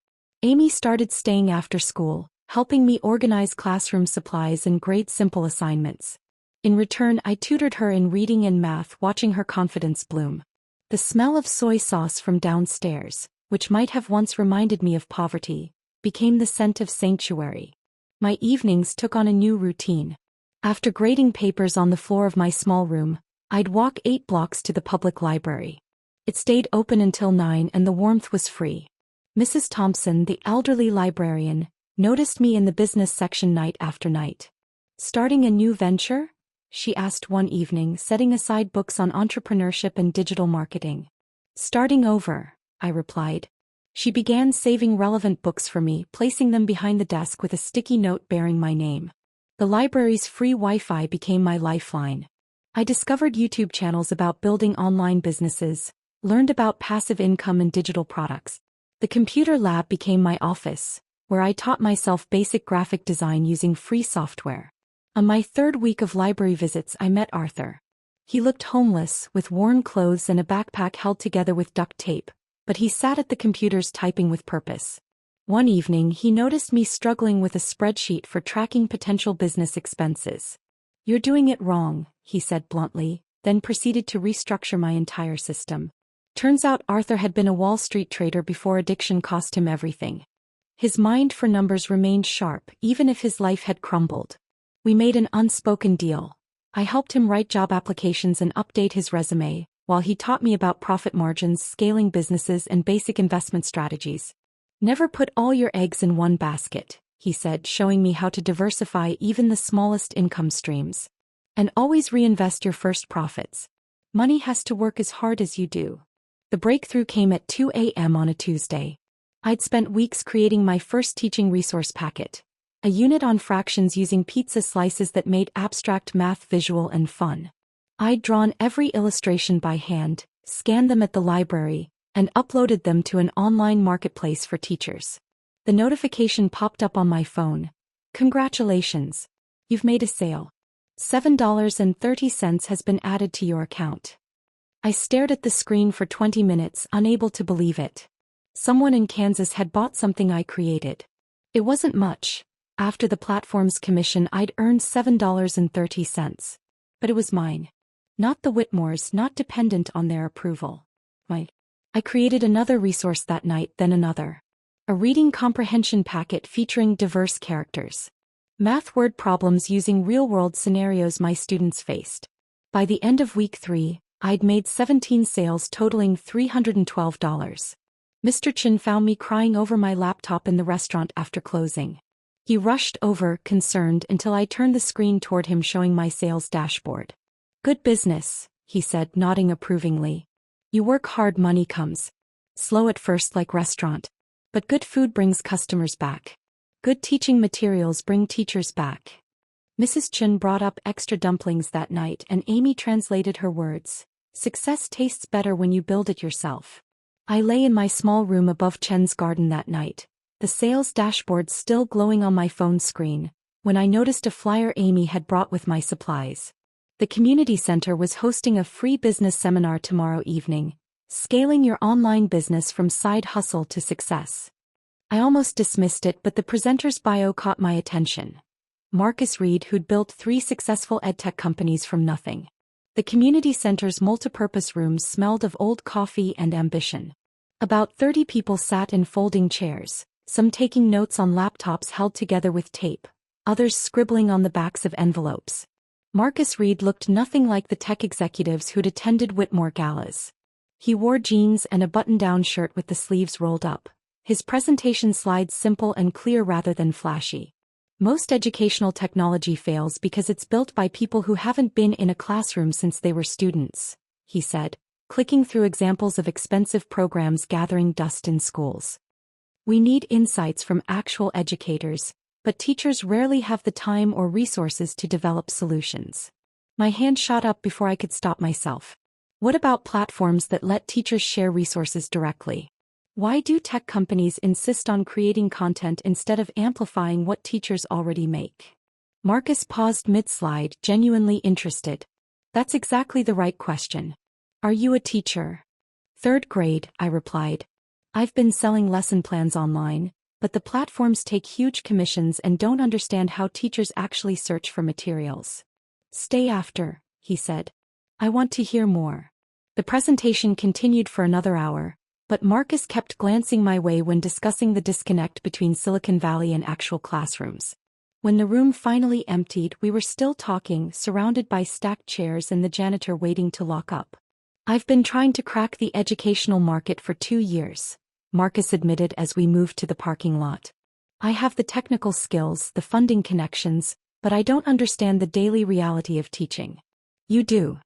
Amy started staying after school, helping me organize classroom supplies and grade simple assignments. In return, I tutored her in reading and math, watching her confidence bloom. The smell of soy sauce from downstairs, which might have once reminded me of poverty, became the scent of sanctuary. My evenings took on a new routine. After grading papers on the floor of my small room, I'd walk 8 blocks to the public library. It stayed open until 9 and the warmth was free. Mrs. Thompson, the elderly librarian, noticed me in the business section night after night. Starting a new venture? She asked one evening, setting aside books on entrepreneurship and digital marketing. Starting over, I replied. She began saving relevant books for me, placing them behind the desk with a sticky note bearing my name. The library's free Wi-Fi became my lifeline. I discovered YouTube channels about building online businesses, learned about passive income and digital products. The computer lab became my office, where I taught myself basic graphic design using free software. On my 3rd week of library visits, I met Arthur. He looked homeless, with worn clothes and a backpack held together with duct tape, but he sat at the computers typing with purpose. One evening, he noticed me struggling with a spreadsheet for tracking potential business expenses. "You're doing it wrong," he said bluntly, then proceeded to restructure my entire system. Turns out Arthur had been a Wall Street trader before addiction cost him everything. His mind for numbers remained sharp, even if his life had crumbled. We made an unspoken deal. I helped him write job applications and update his resume, while he taught me about profit margins, scaling businesses, and basic investment strategies. "Never put all your eggs in one basket," he said, showing me how to diversify even the smallest income streams. And always reinvest your first profits. Money has to work as hard as you do. The breakthrough came at 2 a.m. on a Tuesday. I'd spent weeks creating my first teaching resource packet. A unit on fractions using pizza slices that made abstract math visual and fun. I'd drawn every illustration by hand, scanned them at the library, and uploaded them to an online marketplace for teachers. The notification popped up on my phone. Congratulations! You've made a sale. $7.30 has been added to your account. I stared at the screen for 20 minutes, unable to believe it. Someone in Kansas had bought something I created. It wasn't much. After the platform's commission, I'd earned $7.30. But it was mine. Not the Whitmores, not dependent on their approval. I created another resource that night, then another. A reading comprehension packet featuring diverse characters. Math word problems using real-world scenarios my students faced. By the end of week 3, I'd made 17 sales totaling $312. Mr. Chin found me crying over my laptop in the restaurant after closing. He rushed over, concerned, until I turned the screen toward him, showing my sales dashboard. Good business, he said, nodding approvingly. You work hard, money comes. Slow at first like restaurant. But good food brings customers back. Good teaching materials bring teachers back. Mrs. Chin brought up extra dumplings that night, and Amy translated her words. Success tastes better when you build it yourself. I lay in my small room above Chen's garden that night, the sales dashboard still glowing on my phone screen, when I noticed a flyer Amy had brought with my supplies. The community center was hosting a free business seminar tomorrow evening, Scaling Your Online Business from Side Hustle to Success. I almost dismissed it, but the presenter's bio caught my attention. Marcus Reed, who'd built 3 successful edtech companies from nothing. The community center's multipurpose rooms smelled of old coffee and ambition. About 30 people sat in folding chairs, some taking notes on laptops held together with tape, others scribbling on the backs of envelopes. Marcus Reed looked nothing like the tech executives who'd attended Whitmore galas. He wore jeans and a button-down shirt with the sleeves rolled up, his presentation slides simple and clear rather than flashy. Most educational technology fails because it's built by people who haven't been in a classroom since they were students, he said, clicking through examples of expensive programs gathering dust in schools. We need insights from actual educators, but teachers rarely have the time or resources to develop solutions. My hand shot up before I could stop myself. What about platforms that let teachers share resources directly? Why do tech companies insist on creating content instead of amplifying what teachers already make? Marcus paused mid-slide, genuinely interested. That's exactly the right question. Are you a teacher? 3rd grade, I replied. I've been selling lesson plans online, but the platforms take huge commissions and don't understand how teachers actually search for materials. Stay after, he said. I want to hear more. The presentation continued for another hour, but Marcus kept glancing my way when discussing the disconnect between Silicon Valley and actual classrooms. When the room finally emptied, we were still talking, surrounded by stacked chairs and the janitor waiting to lock up. I've been trying to crack the educational market for 2 years, Marcus admitted as we moved to the parking lot. I have the technical skills, the funding connections, but I don't understand the daily reality of teaching. You do.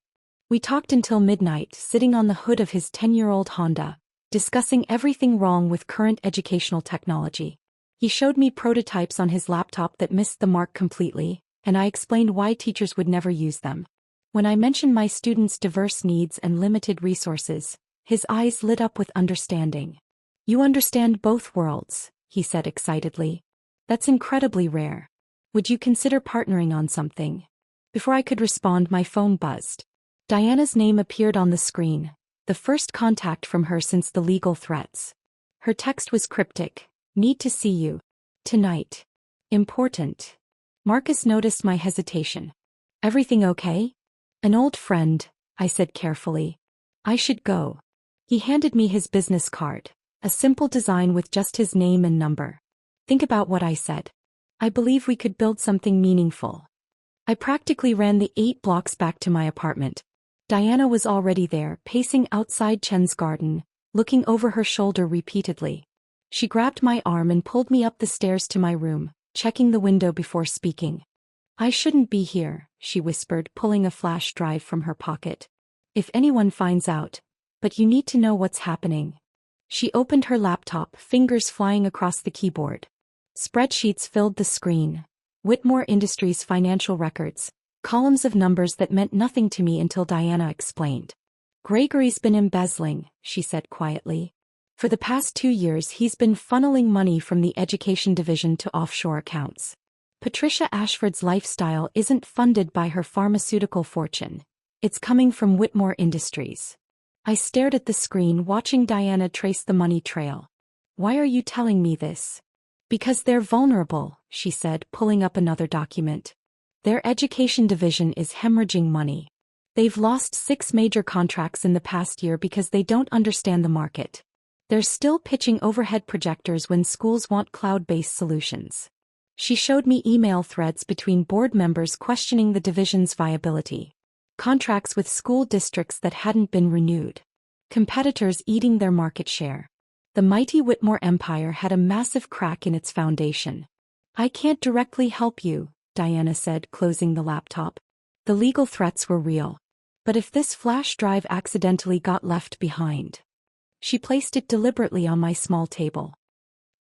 We talked until midnight, sitting on the hood of his 10-year-old Honda, discussing everything wrong with current educational technology. He showed me prototypes on his laptop that missed the mark completely, and I explained why teachers would never use them. When I mentioned my students' diverse needs and limited resources, his eyes lit up with understanding. You understand both worlds, he said excitedly. That's incredibly rare. Would you consider partnering on something? Before I could respond, my phone buzzed. Diana's name appeared on the screen, the first contact from her since the legal threats. Her text was cryptic. Need to see you. Tonight. Important. Marcus noticed my hesitation. Everything okay? An old friend, I said carefully. I should go. He handed me his business card, a simple design with just his name and number. Think about what I said. I believe we could build something meaningful. I practically ran the 8 blocks back to my apartment. Diana was already there, pacing outside Chen's garden, looking over her shoulder repeatedly. She grabbed my arm and pulled me up the stairs to my room, checking the window before speaking. I shouldn't be here, she whispered, pulling a flash drive from her pocket. If anyone finds out. But you need to know what's happening. She opened her laptop, fingers flying across the keyboard. Spreadsheets filled the screen. Whitmore Industries financial records. Columns of numbers that meant nothing to me until Diana explained. Gregory's been embezzling, she said quietly. For the past 2 years he's been funneling money from the education division to offshore accounts. Patricia Ashford's lifestyle isn't funded by her pharmaceutical fortune. It's coming from Whitmore Industries. I stared at the screen, watching Diana trace the money trail. Why are you telling me this? Because they're vulnerable, she said, pulling up another document. Their education division is hemorrhaging money. They've lost 6 major contracts in the past year because they don't understand the market. They're still pitching overhead projectors when schools want cloud-based solutions. She showed me email threads between board members questioning the division's viability. Contracts with school districts that hadn't been renewed. Competitors eating their market share. The mighty Whitmore empire had a massive crack in its foundation. I can't directly help you, Diana said, closing the laptop. The legal threats were real. But if this flash drive accidentally got left behind? She placed it deliberately on my small table.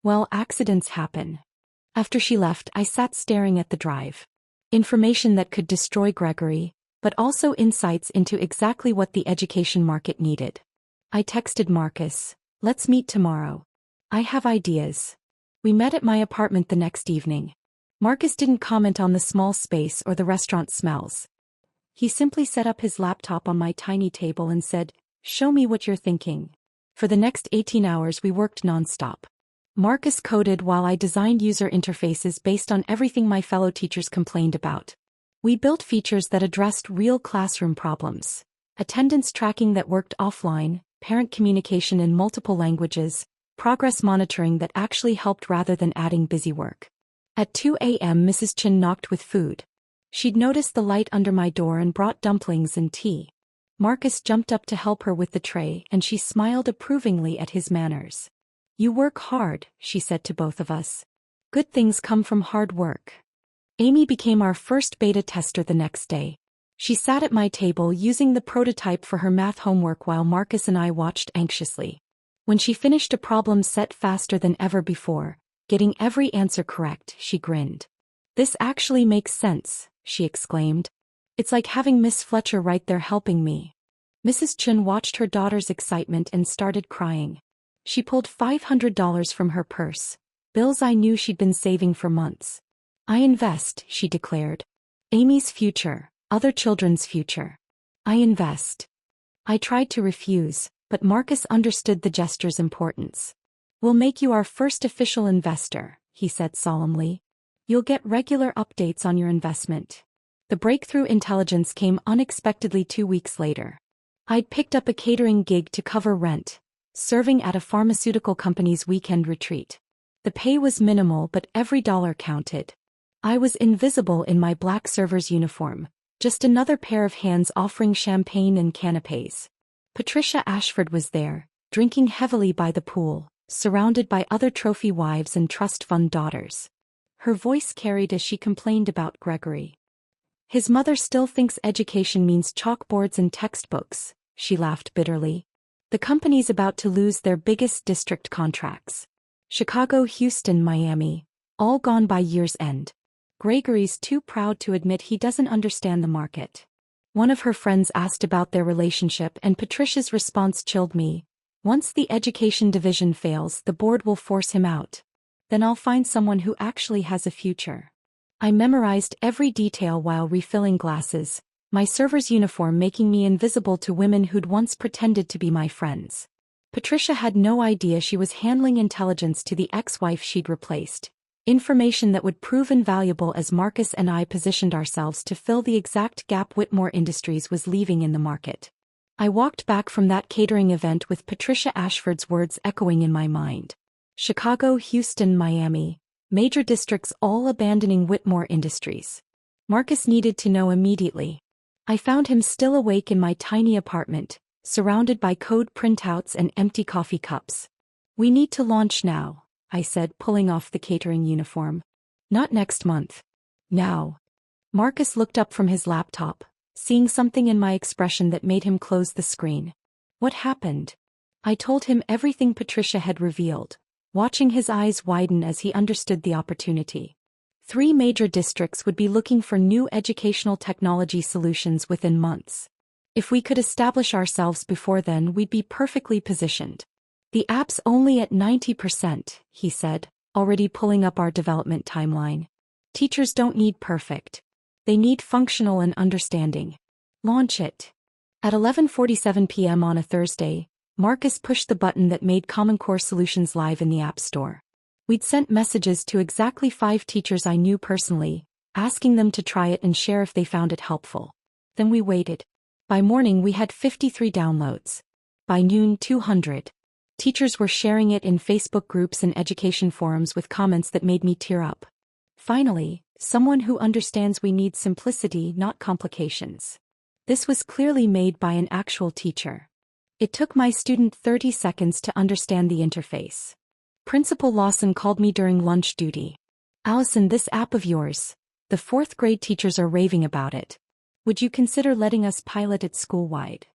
Well, accidents happen. After she left, I sat staring at the drive. Information that could destroy Gregory, but also insights into exactly what the education market needed. I texted Marcus, let's meet tomorrow. I have ideas. We met at my apartment the next evening. Marcus didn't comment on the small space or the restaurant smells. He simply set up his laptop on my tiny table and said, show me what you're thinking. For the next 18 hours we worked nonstop. Marcus coded while I designed user interfaces based on everything my fellow teachers complained about. We built features that addressed real classroom problems. Attendance tracking that worked offline, parent communication in multiple languages, progress monitoring that actually helped rather than adding busy work. At 2 a.m. Mrs. Chin knocked with food. She'd noticed the light under my door and brought dumplings and tea. Marcus jumped up to help her with the tray and she smiled approvingly at his manners. You work hard, she said to both of us. Good things come from hard work. Amy became our first beta tester the next day. She sat at my table using the prototype for her math homework while Marcus and I watched anxiously. When she finished a problem set faster than ever before, getting every answer correct, she grinned. This actually makes sense, she exclaimed. It's like having Miss Fletcher right there helping me. Mrs. Chun watched her daughter's excitement and started crying. She pulled $500 from her purse, bills I knew she'd been saving for months. I invest, she declared. Amy's future, other children's future. I invest. I tried to refuse, but Marcus understood the gesture's importance. We'll make you our first official investor, he said solemnly. You'll get regular updates on your investment. The breakthrough intelligence came unexpectedly 2 weeks later. I'd picked up a catering gig to cover rent, serving at a pharmaceutical company's weekend retreat. The pay was minimal but every dollar counted. I was invisible in my black server's uniform, just another pair of hands offering champagne and canapes. Patricia Ashford was there, drinking heavily by the pool, surrounded by other trophy wives and trust fund daughters. Her voice carried as she complained about Gregory. His mother still thinks education means chalkboards and textbooks, she laughed bitterly. The company's about to lose their biggest district contracts. Chicago, Houston, Miami, all gone by year's end. Gregory's too proud to admit he doesn't understand the market. One of her friends asked about their relationship and Patricia's response chilled me. Once the education division fails, the board will force him out. Then I'll find someone who actually has a future. I memorized every detail while refilling glasses, my server's uniform making me invisible to women who'd once pretended to be my friends. Patricia had no idea she was handling intelligence to the ex-wife she'd replaced. Information that would prove invaluable as Marcus and I positioned ourselves to fill the exact gap Whitmore Industries was leaving in the market. I walked back from that catering event with Patricia Ashford's words echoing in my mind. Chicago, Houston, Miami, major districts all abandoning Whitmore Industries. Marcus needed to know immediately. I found him still awake in my tiny apartment, surrounded by code printouts and empty coffee cups. We need to launch now, I said, pulling off the catering uniform. Not next month. Now. Marcus looked up from his laptop, seeing something in my expression that made him close the screen. What happened? I told him everything Patricia had revealed, watching his eyes widen as he understood the opportunity. 3 major districts would be looking for new educational technology solutions within months. If we could establish ourselves before then, we'd be perfectly positioned. The app's only at 90%, he said, already pulling up our development timeline. Teachers don't need perfect. They need functional and understanding. Launch it. At 11:47 p.m. on a Thursday, Marcus pushed the button that made Common Core Solutions live in the App Store. We'd sent messages to exactly 5 teachers I knew personally, asking them to try it and share if they found it helpful. Then we waited. By morning we had 53 downloads. By noon, 200. Teachers were sharing it in Facebook groups and education forums with comments that made me tear up. Finally, someone who understands we need simplicity, not complications. This was clearly made by an actual teacher. It took my student 30 seconds to understand the interface. Principal Lawson called me during lunch duty. "Allison, this app of yours, the 4th grade teachers are raving about it. Would you consider letting us pilot it school-wide?"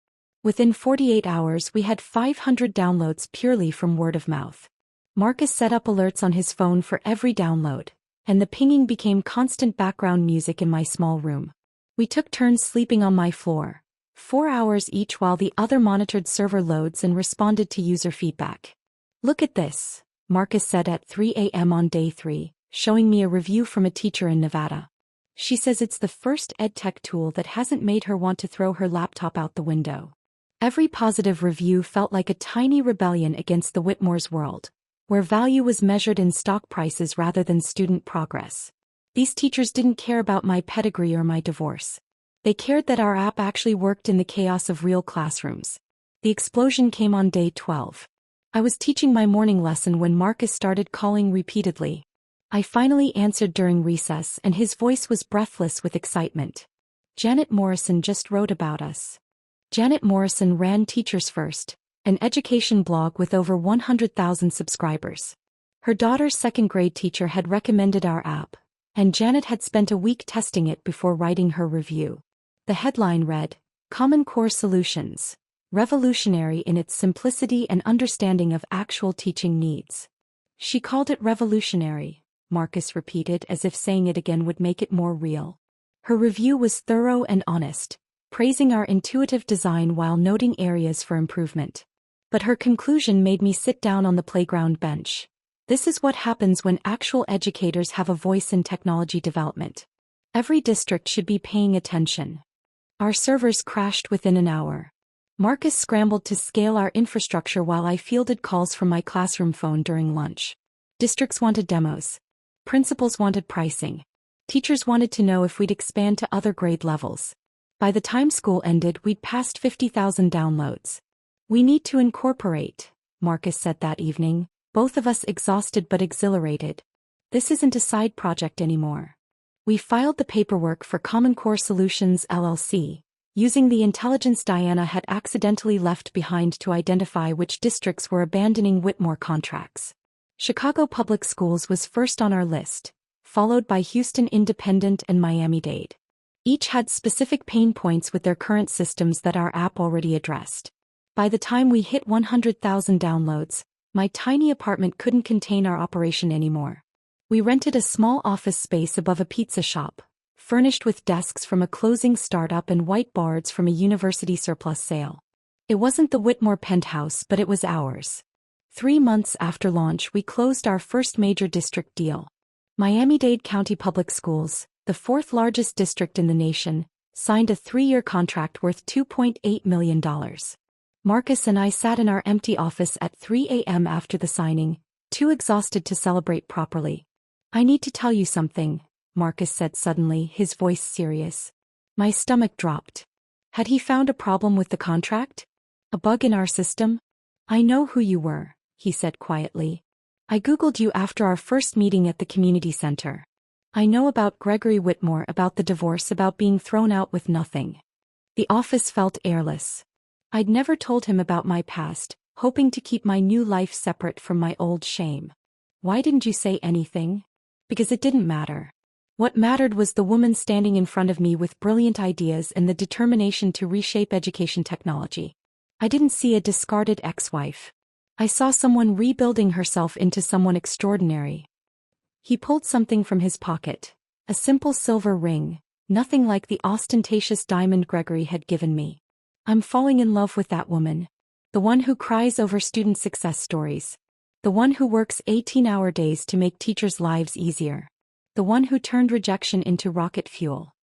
Within 48 hours we had 500 downloads purely from word of mouth. Marcus set up alerts on his phone for every download, and the pinging became constant background music in my small room. We took turns sleeping on my floor, 4 hours each while the other monitored server loads and responded to user feedback. "Look at this," Marcus said at 3 a.m. on day 3, showing me a review from a teacher in Nevada. She says it's the first edtech tool that hasn't made her want to throw her laptop out the window. Every positive review felt like a tiny rebellion against the Whitmore's world, where value was measured in stock prices rather than student progress. These teachers didn't care about my pedigree or my divorce. They cared that our app actually worked in the chaos of real classrooms. The explosion came on day 12. I was teaching my morning lesson when Marcus started calling repeatedly. I finally answered during recess and his voice was breathless with excitement. "Janet Morrison just wrote about us." Janet Morrison ran Teachers First, an education blog with over 100,000 subscribers. Her daughter's 2nd grade teacher had recommended our app, and Janet had spent a week testing it before writing her review. The headline read, "Common Core Solutions, revolutionary in its simplicity and understanding of actual teaching needs." She called it revolutionary, Marcus repeated as if saying it again would make it more real. Her review was thorough and honest, praising our intuitive design while noting areas for improvement. But her conclusion made me sit down on the playground bench. This is what happens when actual educators have a voice in technology development. Every district should be paying attention. Our servers crashed within an hour. Marcus scrambled to scale our infrastructure while I fielded calls from my classroom phone during lunch. Districts wanted demos. Principals wanted pricing. Teachers wanted to know if we'd expand to other grade levels. By the time school ended, we'd passed 50,000 downloads. "We need to incorporate," Marcus said that evening, both of us exhausted but exhilarated. "This isn't a side project anymore." We filed the paperwork for Common Core Solutions LLC, using the intelligence Diana had accidentally left behind to identify which districts were abandoning Whitmore contracts. Chicago Public Schools was first on our list, followed by Houston Independent and Miami-Dade. Each had specific pain points with their current systems that our app already addressed. By the time we hit 100,000 downloads, my tiny apartment couldn't contain our operation anymore. We rented a small office space above a pizza shop, furnished with desks from a closing startup and whiteboards from a university surplus sale. It wasn't the Whitmore penthouse, but it was ours. 3 months after launch, we closed our first major district deal. Miami-Dade County Public Schools, the 4th largest district in the nation, signed a 3-year contract worth $2.8 million. Marcus and I sat in our empty office at 3 a.m. after the signing, too exhausted to celebrate properly. "I need to tell you something," Marcus said suddenly, his voice serious. My stomach dropped. Had he found a problem with the contract? A bug in our system? "I know who you were," he said quietly. "I Googled you after our first meeting at the community center. I know about Gregory Whitmore, about the divorce, about being thrown out with nothing." The office felt airless. I'd never told him about my past, hoping to keep my new life separate from my old shame. "Why didn't you say anything?" "Because it didn't matter." What mattered was the woman standing in front of me with brilliant ideas and the determination to reshape education technology. I didn't see a discarded ex-wife. I saw someone rebuilding herself into someone extraordinary. He pulled something from his pocket. A simple silver ring, nothing like the ostentatious diamond Gregory had given me. I'm falling in love with that woman. The one who cries over student success stories. The one who works 18-hour days to make teachers' lives easier. The one who turned rejection into rocket fuel.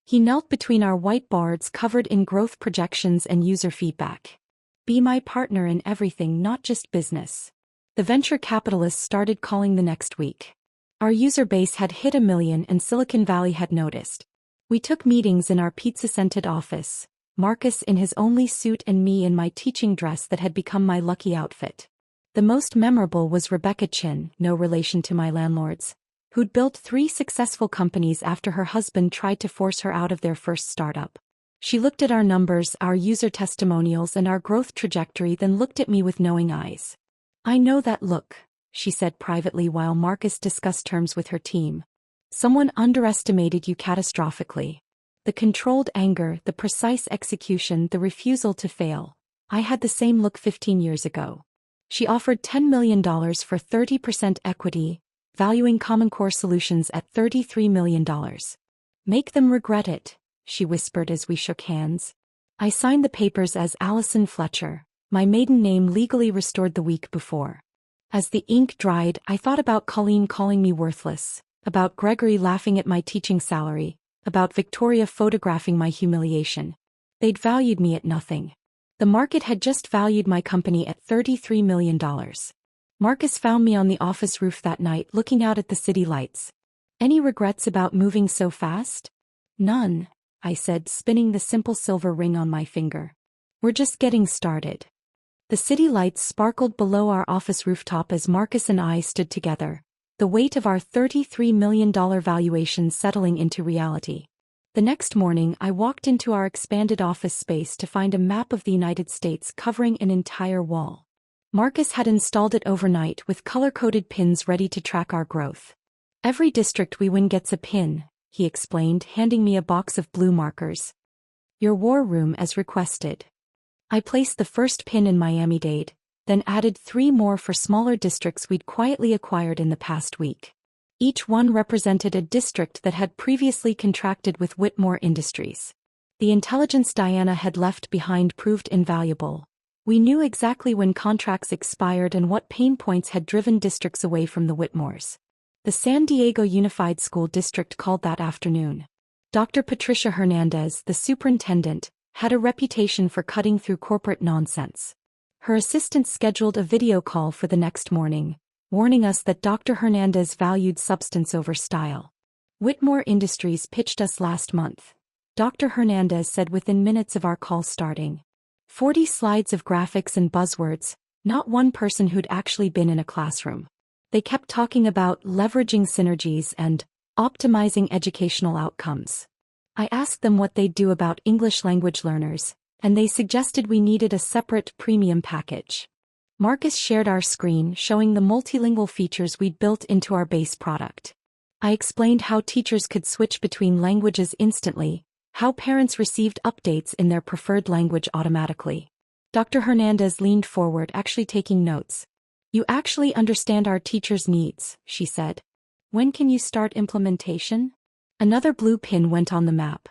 He knelt between our whiteboards covered in growth projections and user feedback. Be my partner in everything, not just business. The venture capitalists started calling the next week. Our user base had hit 1 million and Silicon Valley had noticed. We took meetings in our pizza-scented office, Marcus in his only suit and me in my teaching dress that had become my lucky outfit. The most memorable was Rebecca Chin, no relation to my landlords, who'd built 3 successful companies after her husband tried to force her out of their first startup. She looked at our numbers, our user testimonials, and our growth trajectory, then looked at me with knowing eyes. I know that look, she said privately while Marcus discussed terms with her team. Someone underestimated you catastrophically. The controlled anger, the precise execution, the refusal to fail. I had the same look 15 years ago. She offered $10 million for 30% equity, valuing Common Core Solutions at $33 million. Make them regret it, she whispered as we shook hands. I signed the papers as Allison Fletcher, my maiden name legally restored the week before. As the ink dried, I thought about Colleen calling me worthless, about Gregory laughing at my teaching salary, about Victoria photographing my humiliation. They'd valued me at nothing. The market had just valued my company at $33 million. Marcus found me on the office roof that night looking out at the city lights. Any regrets about moving so fast? None, I said, spinning the simple silver ring on my finger. We're just getting started. The city lights sparkled below our office rooftop as Marcus and I stood together, the weight of our $33 million valuation settling into reality. The next morning I walked into our expanded office space to find a map of the United States covering an entire wall. Marcus had installed it overnight with color-coded pins ready to track our growth. Every district we win gets a pin, he explained, handing me a box of blue markers. Your war room as requested. I placed the first pin in Miami-Dade, then added 3 more for smaller districts we'd quietly acquired in the past week. Each one represented a district that had previously contracted with Whitmore Industries. The intelligence Diana had left behind proved invaluable. We knew exactly when contracts expired and what pain points had driven districts away from the Whitmores. The San Diego Unified School District called that afternoon. Dr. Patricia Hernandez, the superintendent, had a reputation for cutting through corporate nonsense. Her assistant scheduled a video call for the next morning, warning us that Dr. Hernandez valued substance over style. Whitmore Industries pitched us last month, Dr. Hernandez said within minutes of our call starting. 40 slides of graphics and buzzwords, not one person who'd actually been in a classroom. They kept talking about leveraging synergies and optimizing educational outcomes. I asked them what they'd do about English language learners, and they suggested we needed a separate premium package. Marcus shared our screen showing the multilingual features we'd built into our base product. I explained how teachers could switch between languages instantly, how parents received updates in their preferred language automatically. Dr. Hernandez leaned forward, actually taking notes. You actually understand our teachers' needs, she said. When can you start implementation? Another blue pin went on the map.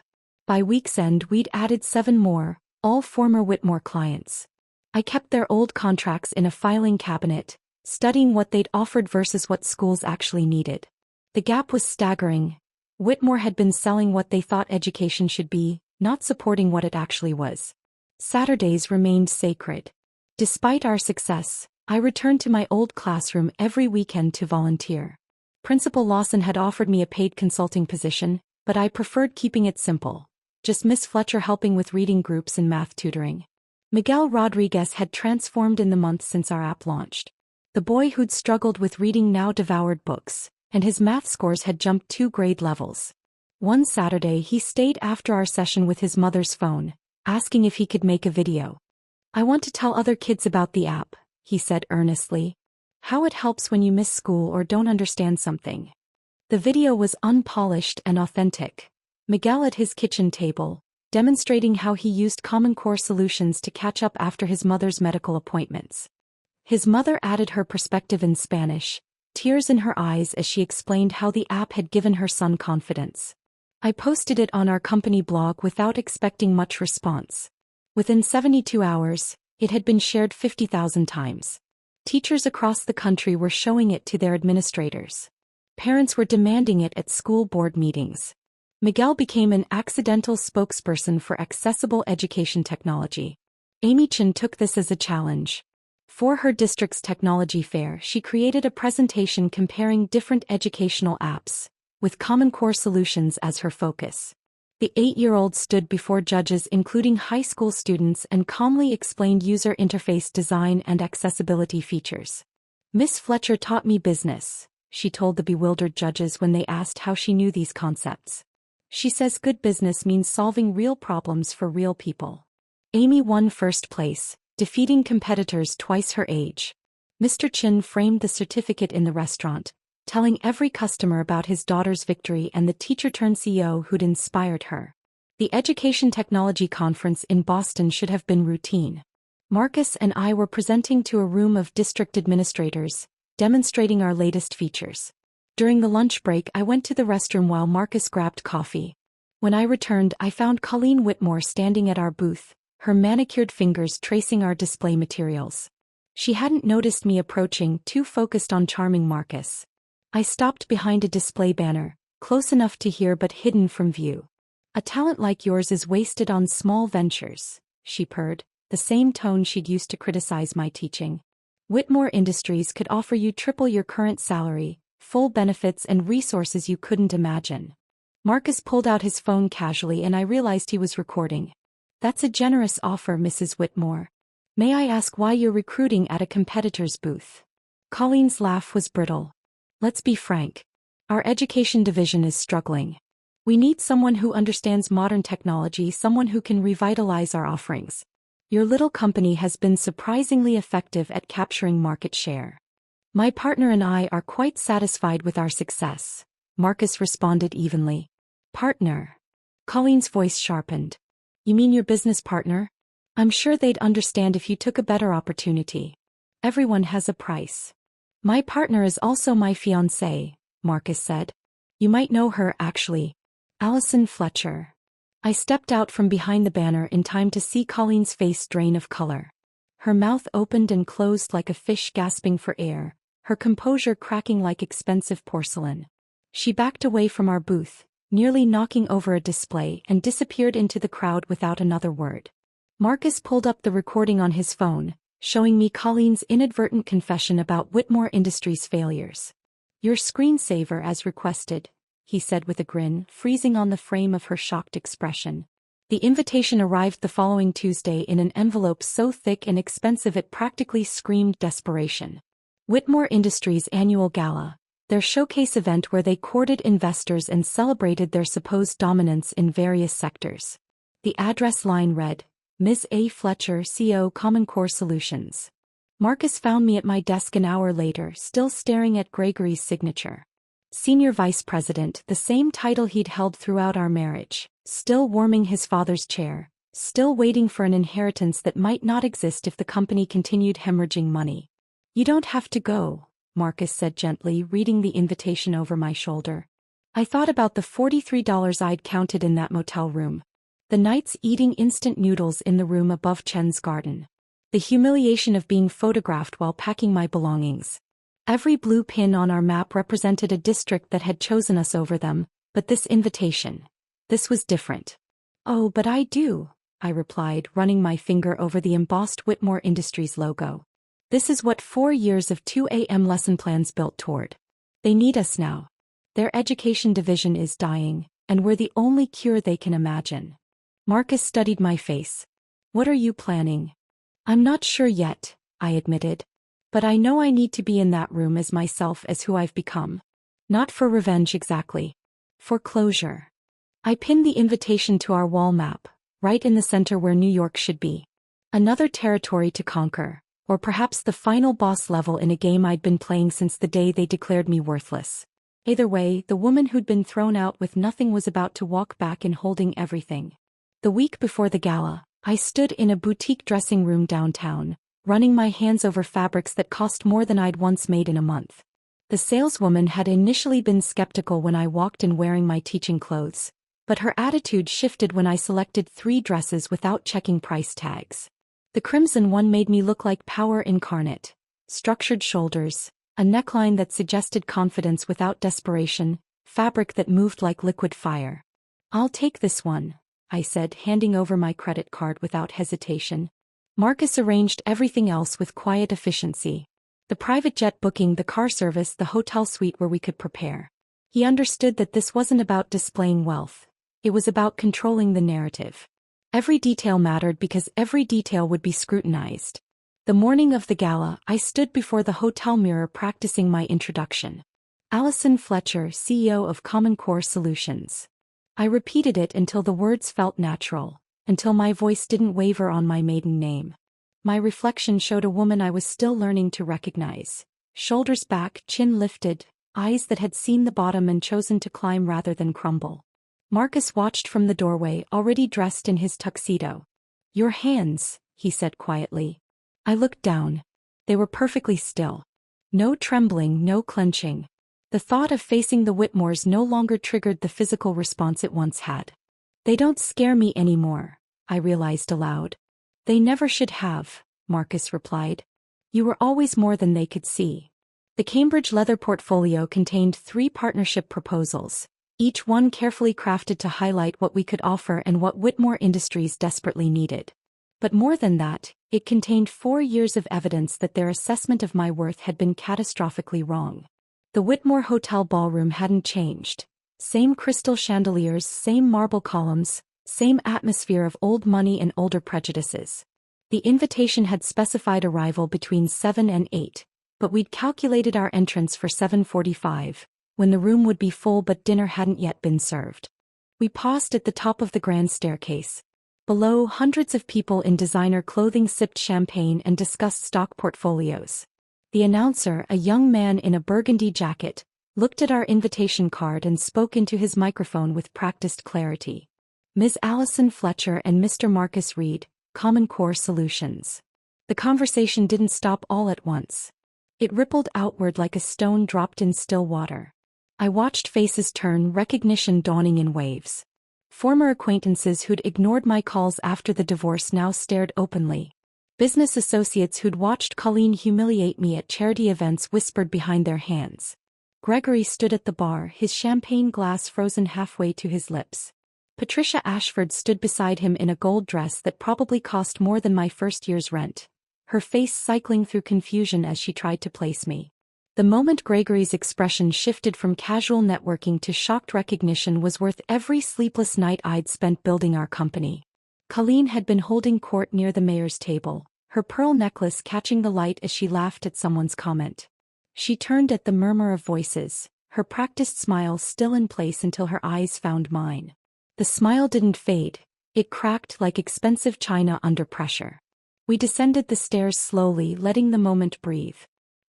By week's end we'd added 7 more, all former Whitmore clients. I kept their old contracts in a filing cabinet, studying what they'd offered versus what schools actually needed. The gap was staggering. Whitmore had been selling what they thought education should be, not supporting what it actually was. Saturdays remained sacred. Despite our success, I returned to my old classroom every weekend to volunteer. Principal Lawson had offered me a paid consulting position, but I preferred keeping it simple. Just Miss Fletcher helping with reading groups and math tutoring. Miguel Rodriguez had transformed in the months since our app launched. The boy who'd struggled with reading now devoured books, and his math scores had jumped 2 grade levels. One Saturday he stayed after our session with his mother's phone, asking if he could make a video. I want to tell other kids about the app, he said earnestly. How it helps when you miss school or don't understand something. The video was unpolished and authentic. Miguel at his kitchen table, demonstrating how he used Common Core solutions to catch up after his mother's medical appointments. His mother added her perspective in Spanish, tears in her eyes as she explained how the app had given her son confidence. I posted it on our company blog without expecting much response. Within 72 hours, it had been shared 50,000 times. Teachers across the country were showing it to their administrators. Parents were demanding it at school board meetings. Miguel became an accidental spokesperson for accessible education technology. Amy Chen took this as a challenge. For her district's technology fair, she created a presentation comparing different educational apps, with Common Core solutions as her focus. The 8-year-old stood before judges including high school students and calmly explained user interface design and accessibility features. "Miss Fletcher taught me business," she told the bewildered judges when they asked how she knew these concepts. "She says good business means solving real problems for real people." Amy won first place, defeating competitors twice her age. Mr. Chin framed the certificate in the restaurant, telling every customer about his daughter's victory and the teacher-turned-CEO who'd inspired her. The Education Technology Conference in Boston should have been routine. Marcus and I were presenting to a room of district administrators, demonstrating our latest features. During the lunch break, I went to the restroom while Marcus grabbed coffee. When I returned, I found Colleen Whitmore standing at our booth, her manicured fingers tracing our display materials. She hadn't noticed me approaching, too focused on charming Marcus. I stopped behind a display banner, close enough to hear but hidden from view. "A talent like yours is wasted on small ventures," she purred, the same tone she'd used to criticize my teaching. "Whitmore Industries could offer you triple your current salary, full benefits and resources you couldn't imagine." Marcus pulled out his phone casually and I realized he was recording. "That's a generous offer, Mrs. Whitmore. May I ask why you're recruiting at a competitor's booth?" Colleen's laugh was brittle. "Let's be frank. Our education division is struggling. We need someone who understands modern technology, someone who can revitalize our offerings. Your little company has been surprisingly effective at capturing market share. My partner and I are quite satisfied with our success," Marcus responded evenly. "Partner?" Colleen's voice sharpened. "You mean your business partner? I'm sure they'd understand if you took a better opportunity. Everyone has a price." "My partner is also my fiancée," Marcus said. "You might know her, actually. Allison Fletcher." I stepped out from behind the banner in time to see Colleen's face drain of color. Her mouth opened and closed like a fish gasping for air, her composure cracking like expensive porcelain. She backed away from our booth, nearly knocking over a display, and disappeared into the crowd without another word. Marcus pulled up the recording on his phone, showing me Colleen's inadvertent confession about Whitmore Industries' failures. "Your screensaver as requested," he said with a grin, freezing on the frame of her shocked expression. The invitation arrived the following Tuesday in an envelope so thick and expensive it practically screamed desperation. Whitmore Industries' annual gala, their showcase event where they courted investors and celebrated their supposed dominance in various sectors. The address line read, "Ms. A. Fletcher, CEO, Common Core Solutions." Marcus found me at my desk an hour later, still staring at Gregory's signature. Senior Vice President, the same title he'd held throughout our marriage, still warming his father's chair, still waiting for an inheritance that might not exist if the company continued hemorrhaging money. "You don't have to go," Marcus said gently, reading the invitation over my shoulder. I thought about the $43 I'd counted in that motel room. The nights eating instant noodles in the room above Chen's garden. The humiliation of being photographed while packing my belongings. Every blue pin on our map represented a district that had chosen us over them, but this invitation. This was different. "Oh, but I do," I replied, running my finger over the embossed Whitmore Industries logo. "This is what 4 years of 2 a.m. lesson plans built toward. They need us now. Their education division is dying, and we're the only cure they can imagine." Marcus studied my face. "What are you planning?" "I'm not sure yet," I admitted. "But I know I need to be in that room as myself as who I've become. Not for revenge exactly. For closure." I pinned the invitation to our wall map, right in the center where New York should be. Another territory to conquer, or perhaps the final boss level in a game I'd been playing since the day they declared me worthless. Either way, the woman who'd been thrown out with nothing was about to walk back in holding everything. The week before the gala, I stood in a boutique dressing room downtown, running my hands over fabrics that cost more than I'd once made in a month. The saleswoman had initially been skeptical when I walked in wearing my teaching clothes, but her attitude shifted when I selected 3 dresses without checking price tags. The crimson one made me look like power incarnate. Structured shoulders, a neckline that suggested confidence without desperation, fabric that moved like liquid fire. "I'll take this one," I said, handing over my credit card without hesitation. Marcus arranged everything else with quiet efficiency. The private jet booking, the car service, the hotel suite where we could prepare. He understood that this wasn't about displaying wealth. It was about controlling the narrative. Every detail mattered because every detail would be scrutinized. The morning of the gala, I stood before the hotel mirror practicing my introduction. Allison Fletcher, CEO of Common Core Solutions. I repeated it until the words felt natural, until my voice didn't waver on my maiden name. My reflection showed a woman I was still learning to recognize. Shoulders back, chin lifted, eyes that had seen the bottom and chosen to climb rather than crumble. Marcus watched from the doorway, already dressed in his tuxedo. "Your hands," he said quietly. I looked down. They were perfectly still. No trembling, no clenching. The thought of facing the Whitmores no longer triggered the physical response it once had. "They don't scare me anymore," I realized aloud. "They never should have," Marcus replied. "You were always more than they could see." The Cambridge Leather portfolio contained 3 partnership proposals, each one carefully crafted to highlight what we could offer and what Whitmore Industries desperately needed. But more than that, it contained 4 years of evidence that their assessment of my worth had been catastrophically wrong. The Whitmore Hotel ballroom hadn't changed. Same crystal chandeliers, same marble columns, same atmosphere of old money and older prejudices. The invitation had specified arrival between 7 and 8, but we'd calculated our entrance for 7:45, when the room would be full but dinner hadn't yet been served. We paused at the top of the grand staircase. Below, hundreds of people in designer clothing sipped champagne and discussed stock portfolios. The announcer, a young man in a burgundy jacket, looked at our invitation card and spoke into his microphone with practiced clarity. "Ms. Allison Fletcher and Mr. Marcus Reed, Common Core Solutions." The conversation didn't stop all at once. It rippled outward like a stone dropped in still water. I watched faces turn, recognition dawning in waves. Former acquaintances who'd ignored my calls after the divorce now stared openly. Business associates who'd watched Colleen humiliate me at charity events whispered behind their hands. Gregory stood at the bar, his champagne glass frozen halfway to his lips. Patricia Ashford stood beside him in a gold dress that probably cost more than my first year's rent, her face cycling through confusion as she tried to place me. The moment Gregory's expression shifted from casual networking to shocked recognition was worth every sleepless night I'd spent building our company. Colleen had been holding court near the mayor's table, her pearl necklace catching the light as she laughed at someone's comment. She turned at the murmur of voices, her practiced smile still in place until her eyes found mine. The smile didn't fade, it cracked like expensive china under pressure. We descended the stairs slowly, letting the moment breathe.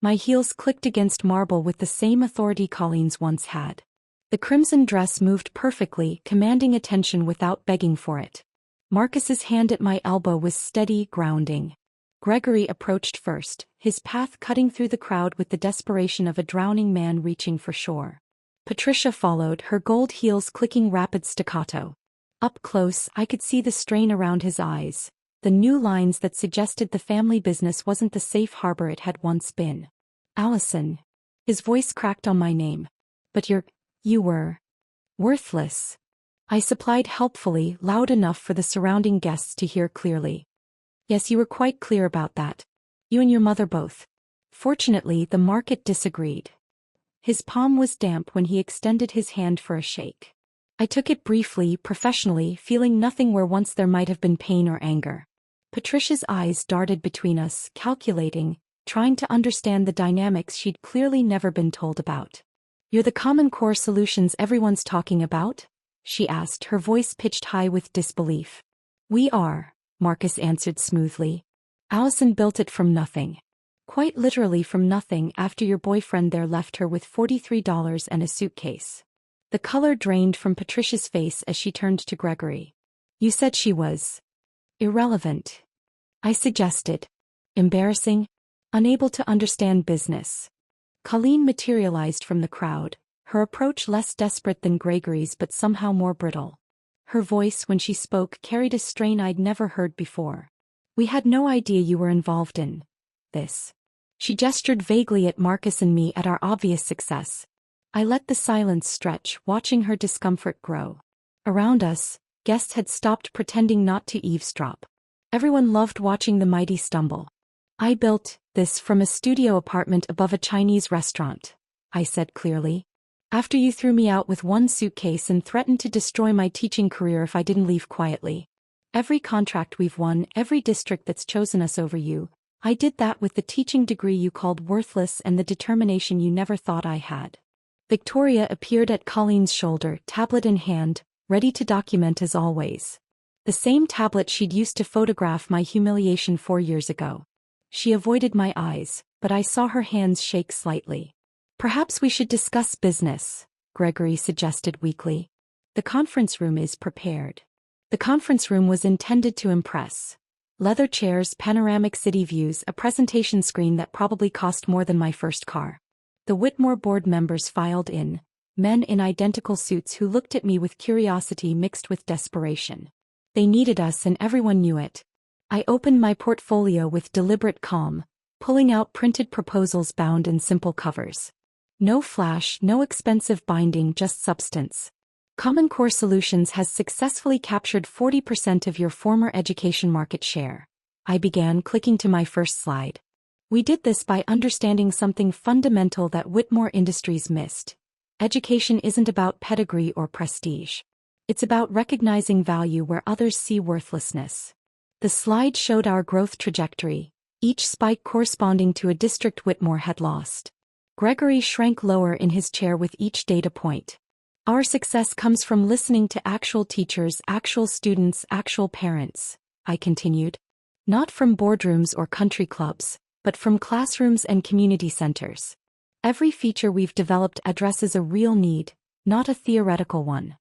My heels clicked against marble with the same authority Colleen's once had. The crimson dress moved perfectly, commanding attention without begging for it. Marcus's hand at my elbow was steady, grounding. Gregory approached first, his path cutting through the crowd with the desperation of a drowning man reaching for shore. Patricia followed, her gold heels clicking rapid staccato. Up close, I could see the strain around his eyes, the new lines that suggested the family business wasn't the safe harbor it had once been. "Allison." His voice cracked on my name. "But you were worthless." I supplied helpfully, loud enough for the surrounding guests to hear clearly. "Yes, you were quite clear about that. You and your mother both." Fortunately, the market disagreed. His palm was damp when he extended his hand for a shake. I took it briefly, professionally, feeling nothing where once there might have been pain or anger. Patricia's eyes darted between us, calculating, trying to understand the dynamics she'd clearly never been told about. "You're the Common Core Solutions everyone's talking about?" she asked, her voice pitched high with disbelief. "We are," Marcus answered smoothly. "Allison built it from nothing. Quite literally from nothing after your boyfriend there left her with $43 and a suitcase. The color drained from Patricia's face as she turned to Gregory. You said she was irrelevant, I suggested. Embarrassing? Unable to understand business. Colleen materialized from the crowd, her approach less desperate than Gregory's but somehow more brittle. Her voice when she spoke carried a strain I'd never heard before. We had no idea you were involved in this. She gestured vaguely at Marcus and me at our obvious success. I let the silence stretch, watching her discomfort grow. Around us, guests had stopped pretending not to eavesdrop. Everyone loved watching the mighty stumble. I built this from a studio apartment above a Chinese restaurant, I said clearly. After you threw me out with one suitcase and threatened to destroy my teaching career if I didn't leave quietly. Every contract we've won, every district that's chosen us over you, I did that with the teaching degree you called worthless and the determination you never thought I had. Victoria appeared at Colleen's shoulder, tablet in hand, ready to document as always. The same tablet she'd used to photograph my humiliation 4 years ago. She avoided my eyes, but I saw her hands shake slightly. Perhaps we should discuss business, Gregory suggested weakly. The conference room is prepared. The conference room was intended to impress. Leather chairs, panoramic city views, a presentation screen that probably cost more than my first car. The Whitmore board members filed in, men in identical suits who looked at me with curiosity mixed with desperation. They needed us and everyone knew it. I opened my portfolio with deliberate calm, pulling out printed proposals bound in simple covers. No flash, no expensive binding, just substance. Common Core Solutions has successfully captured 40% of your former education market share. I began, clicking to my first slide. We did this by understanding something fundamental that Whitmore Industries missed. Education isn't about pedigree or prestige. It's about recognizing value where others see worthlessness. The slide showed our growth trajectory, each spike corresponding to a district Whitmore had lost. Gregory shrank lower in his chair with each data point. Our success comes from listening to actual teachers, actual students, actual parents, I continued. Not from boardrooms or country clubs, but from classrooms and community centers. Every feature we've developed addresses a real need, not a theoretical one.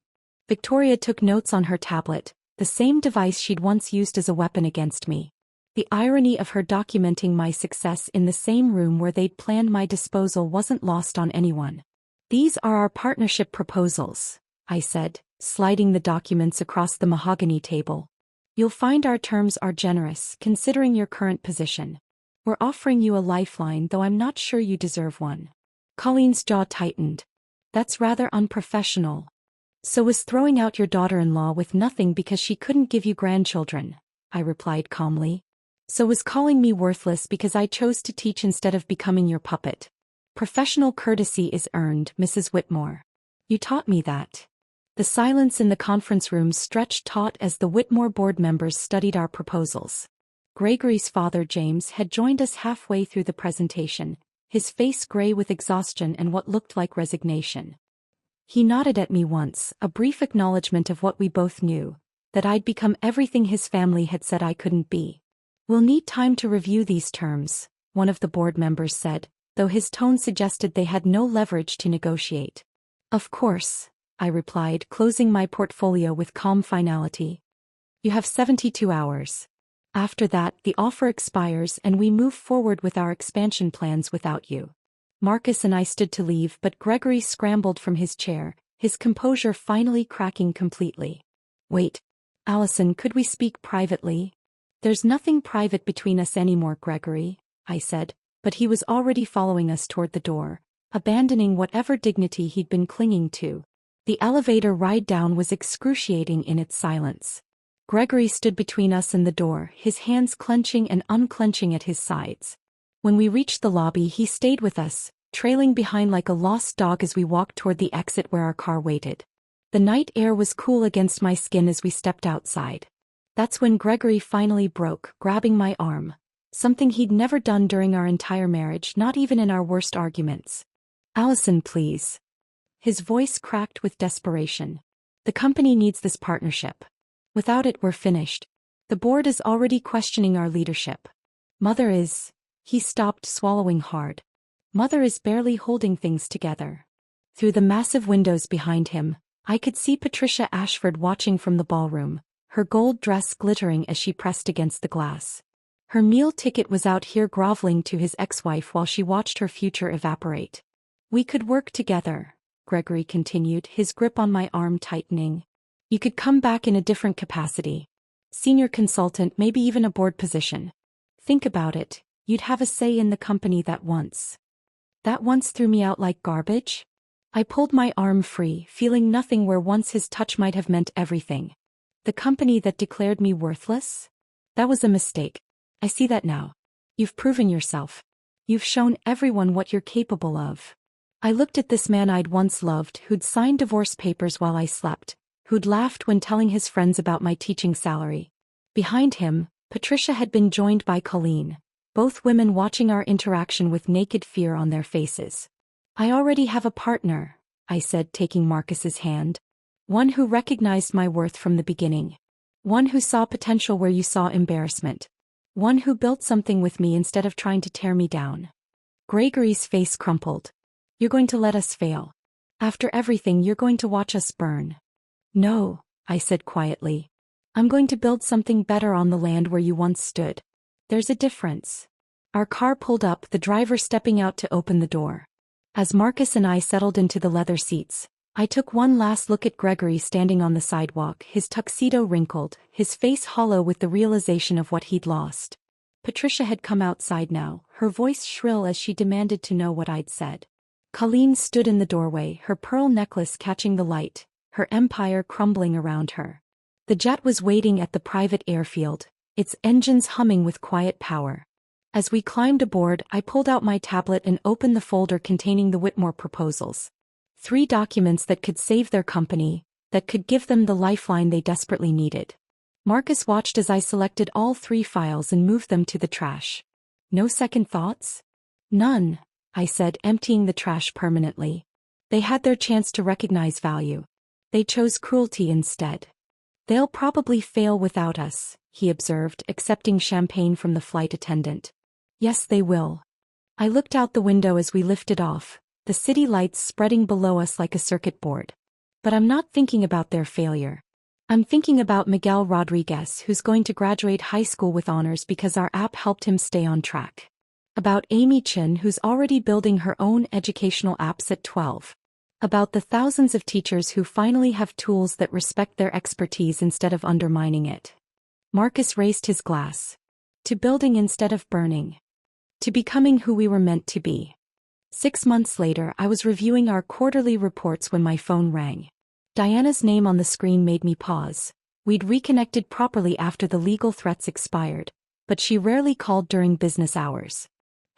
Victoria took notes on her tablet, the same device she'd once used as a weapon against me. The irony of her documenting my success in the same room where they'd planned my disposal wasn't lost on anyone. These are our partnership proposals, I said, sliding the documents across the mahogany table. You'll find our terms are generous, considering your current position. We're offering you a lifeline, though I'm not sure you deserve one. Colleen's jaw tightened. That's rather unprofessional. So was throwing out your daughter-in-law with nothing because she couldn't give you grandchildren, I replied calmly. So was calling me worthless because I chose to teach instead of becoming your puppet. Professional courtesy is earned, Mrs. Whitmore. You taught me that. The silence in the conference room stretched taut as the Whitmore board members studied our proposals. Gregory's father, James, had joined us halfway through the presentation, his face gray with exhaustion and what looked like resignation. He nodded at me once, a brief acknowledgement of what we both knew, that I'd become everything his family had said I couldn't be. We'll need time to review these terms, one of the board members said, though his tone suggested they had no leverage to negotiate. Of course, I replied, closing my portfolio with calm finality. You have 72 hours. After that, the offer expires and we move forward with our expansion plans without you. Marcus and I stood to leave, but Gregory scrambled from his chair, his composure finally cracking completely. Wait, Allison, could we speak privately? There's nothing private between us anymore, Gregory, I said, but he was already following us toward the door, abandoning whatever dignity he'd been clinging to. The elevator ride down was excruciating in its silence. Gregory stood between us and the door, his hands clenching and unclenching at his sides. When we reached the lobby, he stayed with us, trailing behind like a lost dog as we walked toward the exit where our car waited. The night air was cool against my skin as we stepped outside. That's when Gregory finally broke, grabbing my arm. Something he'd never done during our entire marriage, not even in our worst arguments. Allison, please. His voice cracked with desperation. The company needs this partnership. Without it, we're finished. The board is already questioning our leadership. Mother is He stopped, swallowing hard. Mother is barely holding things together. Through the massive windows behind him, I could see Patricia Ashford watching from the ballroom, her gold dress glittering as she pressed against the glass. Her meal ticket was out here groveling to his ex-wife while she watched her future evaporate. We could work together, Gregory continued, his grip on my arm tightening. You could come back in a different capacity. Senior consultant, maybe even a board position. Think about it, you'd have a say in the company that once threw me out like garbage? I pulled my arm free, feeling nothing where once his touch might have meant everything. The company that declared me worthless? That was a mistake. I see that now. You've proven yourself. You've shown everyone what you're capable of. I looked at this man I'd once loved, who'd signed divorce papers while I slept, who'd laughed when telling his friends about my teaching salary. Behind him, Patricia had been joined by Colleen, both women watching our interaction with naked fear on their faces. I already have a partner, I said, taking Marcus's hand. One who recognized my worth from the beginning. One who saw potential where you saw embarrassment. One who built something with me instead of trying to tear me down. Gregory's face crumpled. You're going to let us fail. After everything, you're going to watch us burn. No, I said quietly. I'm going to build something better on the land where you once stood. There's a difference. Our car pulled up, the driver stepping out to open the door. As Marcus and I settled into the leather seats, I took one last look at Gregory standing on the sidewalk, his tuxedo wrinkled, his face hollow with the realization of what he'd lost. Patricia had come outside now, her voice shrill as she demanded to know what I'd said. Colleen stood in the doorway, her pearl necklace catching the light, her empire crumbling around her. The jet was waiting at the private airfield, its engines humming with quiet power. As we climbed aboard, I pulled out my tablet and opened the folder containing the Whitmore proposals. 3 documents that could save their company, that could give them the lifeline they desperately needed. Marcus watched as I selected all 3 files and moved them to the trash. No second thoughts? None, I said, emptying the trash permanently. They had their chance to recognize value. They chose cruelty instead. They'll probably fail without us, he observed, accepting champagne from the flight attendant. Yes, they will. I looked out the window as we lifted off, the city lights spreading below us like a circuit board. But I'm not thinking about their failure. I'm thinking about Miguel Rodriguez, who's going to graduate high school with honors because our app helped him stay on track. About Amy Chin, who's already building her own educational apps at 12. About the thousands of teachers who finally have tools that respect their expertise instead of undermining it. Marcus raised his glass. To building instead of burning. To becoming who we were meant to be. 6 months later, I was reviewing our quarterly reports when my phone rang. Diana's name on the screen made me pause. We'd reconnected properly after the legal threats expired, but she rarely called during business hours.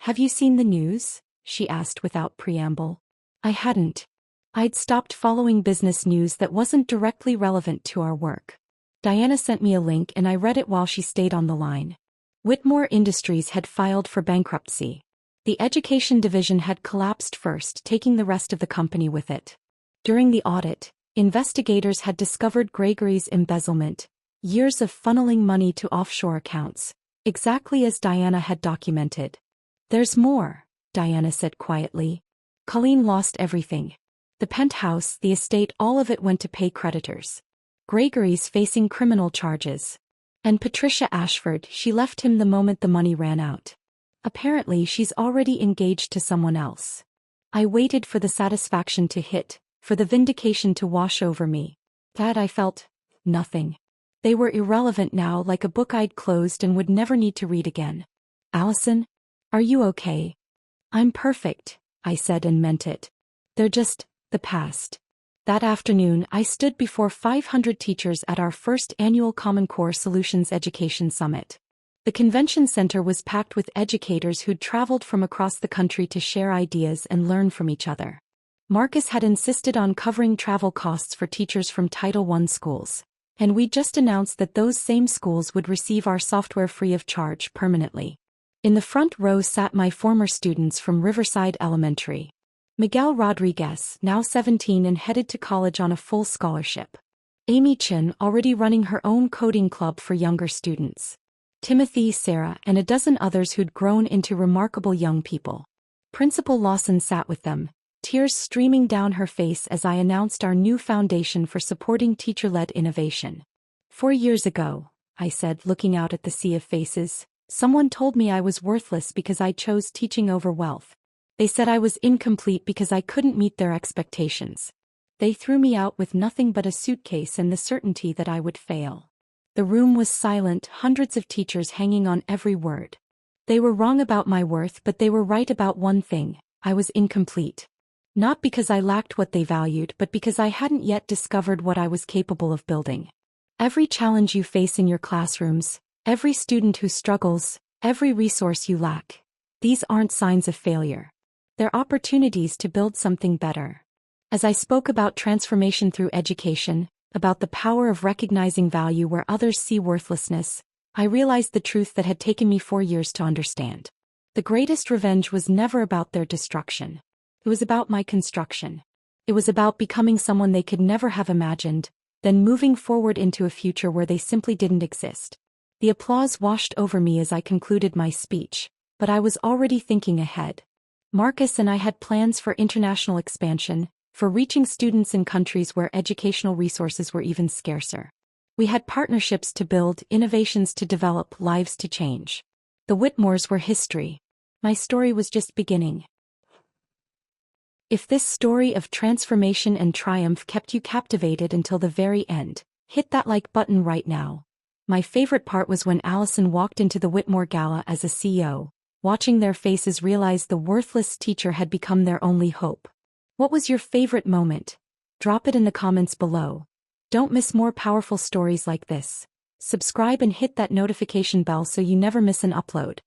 Have you seen the news? She asked without preamble. I hadn't. I'd stopped following business news that wasn't directly relevant to our work. Diana sent me a link and I read it while she stayed on the line. Whitmore Industries had filed for bankruptcy. The education division had collapsed first, taking the rest of the company with it. During the audit, investigators had discovered Gregory's embezzlement, years of funneling money to offshore accounts, exactly as Diana had documented. There's more, Diana said quietly. Colleen lost everything. The penthouse, the estate, all of it went to pay creditors. Gregory's facing criminal charges. And Patricia Ashford, she left him the moment the money ran out. Apparently she's already engaged to someone else. I waited for the satisfaction to hit, for the vindication to wash over me. That I felt nothing. They were irrelevant now, like a book I'd closed and would never need to read again. Allison? Are you okay? I'm perfect, I said and meant it. They're just the past. That afternoon, I stood before 500 teachers at our first annual Common Core Solutions Education Summit. The convention center was packed with educators who'd traveled from across the country to share ideas and learn from each other. Marcus had insisted on covering travel costs for teachers from Title I schools, and we just announced that those same schools would receive our software free of charge permanently. In the front row sat my former students from Riverside Elementary. Miguel Rodriguez, now 17 and headed to college on a full scholarship. Amy Chin, already running her own coding club for younger students. Timothy, Sarah, and a dozen others who'd grown into remarkable young people. Principal Lawson sat with them, tears streaming down her face as I announced our new foundation for supporting teacher-led innovation. 4 years ago, I said, looking out at the sea of faces, someone told me I was worthless because I chose teaching over wealth. They said I was incomplete because I couldn't meet their expectations. They threw me out with nothing but a suitcase and the certainty that I would fail. The room was silent, hundreds of teachers hanging on every word. They were wrong about my worth, but they were right about one thing: I was incomplete. Not because I lacked what they valued, but because I hadn't yet discovered what I was capable of building. Every challenge you face in your classrooms, every student who struggles, every resource you lack, these aren't signs of failure. They're opportunities to build something better. As I spoke about transformation through education, about the power of recognizing value where others see worthlessness, I realized the truth that had taken me 4 years to understand. The greatest revenge was never about their destruction. It was about my construction. It was about becoming someone they could never have imagined, then moving forward into a future where they simply didn't exist. The applause washed over me as I concluded my speech, but I was already thinking ahead. Marcus and I had plans for international expansion, for reaching students in countries where educational resources were even scarcer. We had partnerships to build, innovations to develop, lives to change. The Whitmores were history. My story was just beginning. If this story of transformation and triumph kept you captivated until the very end, hit that like button right now. My favorite part was when Allison walked into the Whitmore Gala as a CEO, watching their faces realize the worthless teacher had become their only hope. What was your favorite moment? Drop it in the comments below. Don't miss more powerful stories like this. Subscribe and hit that notification bell so you never miss an upload.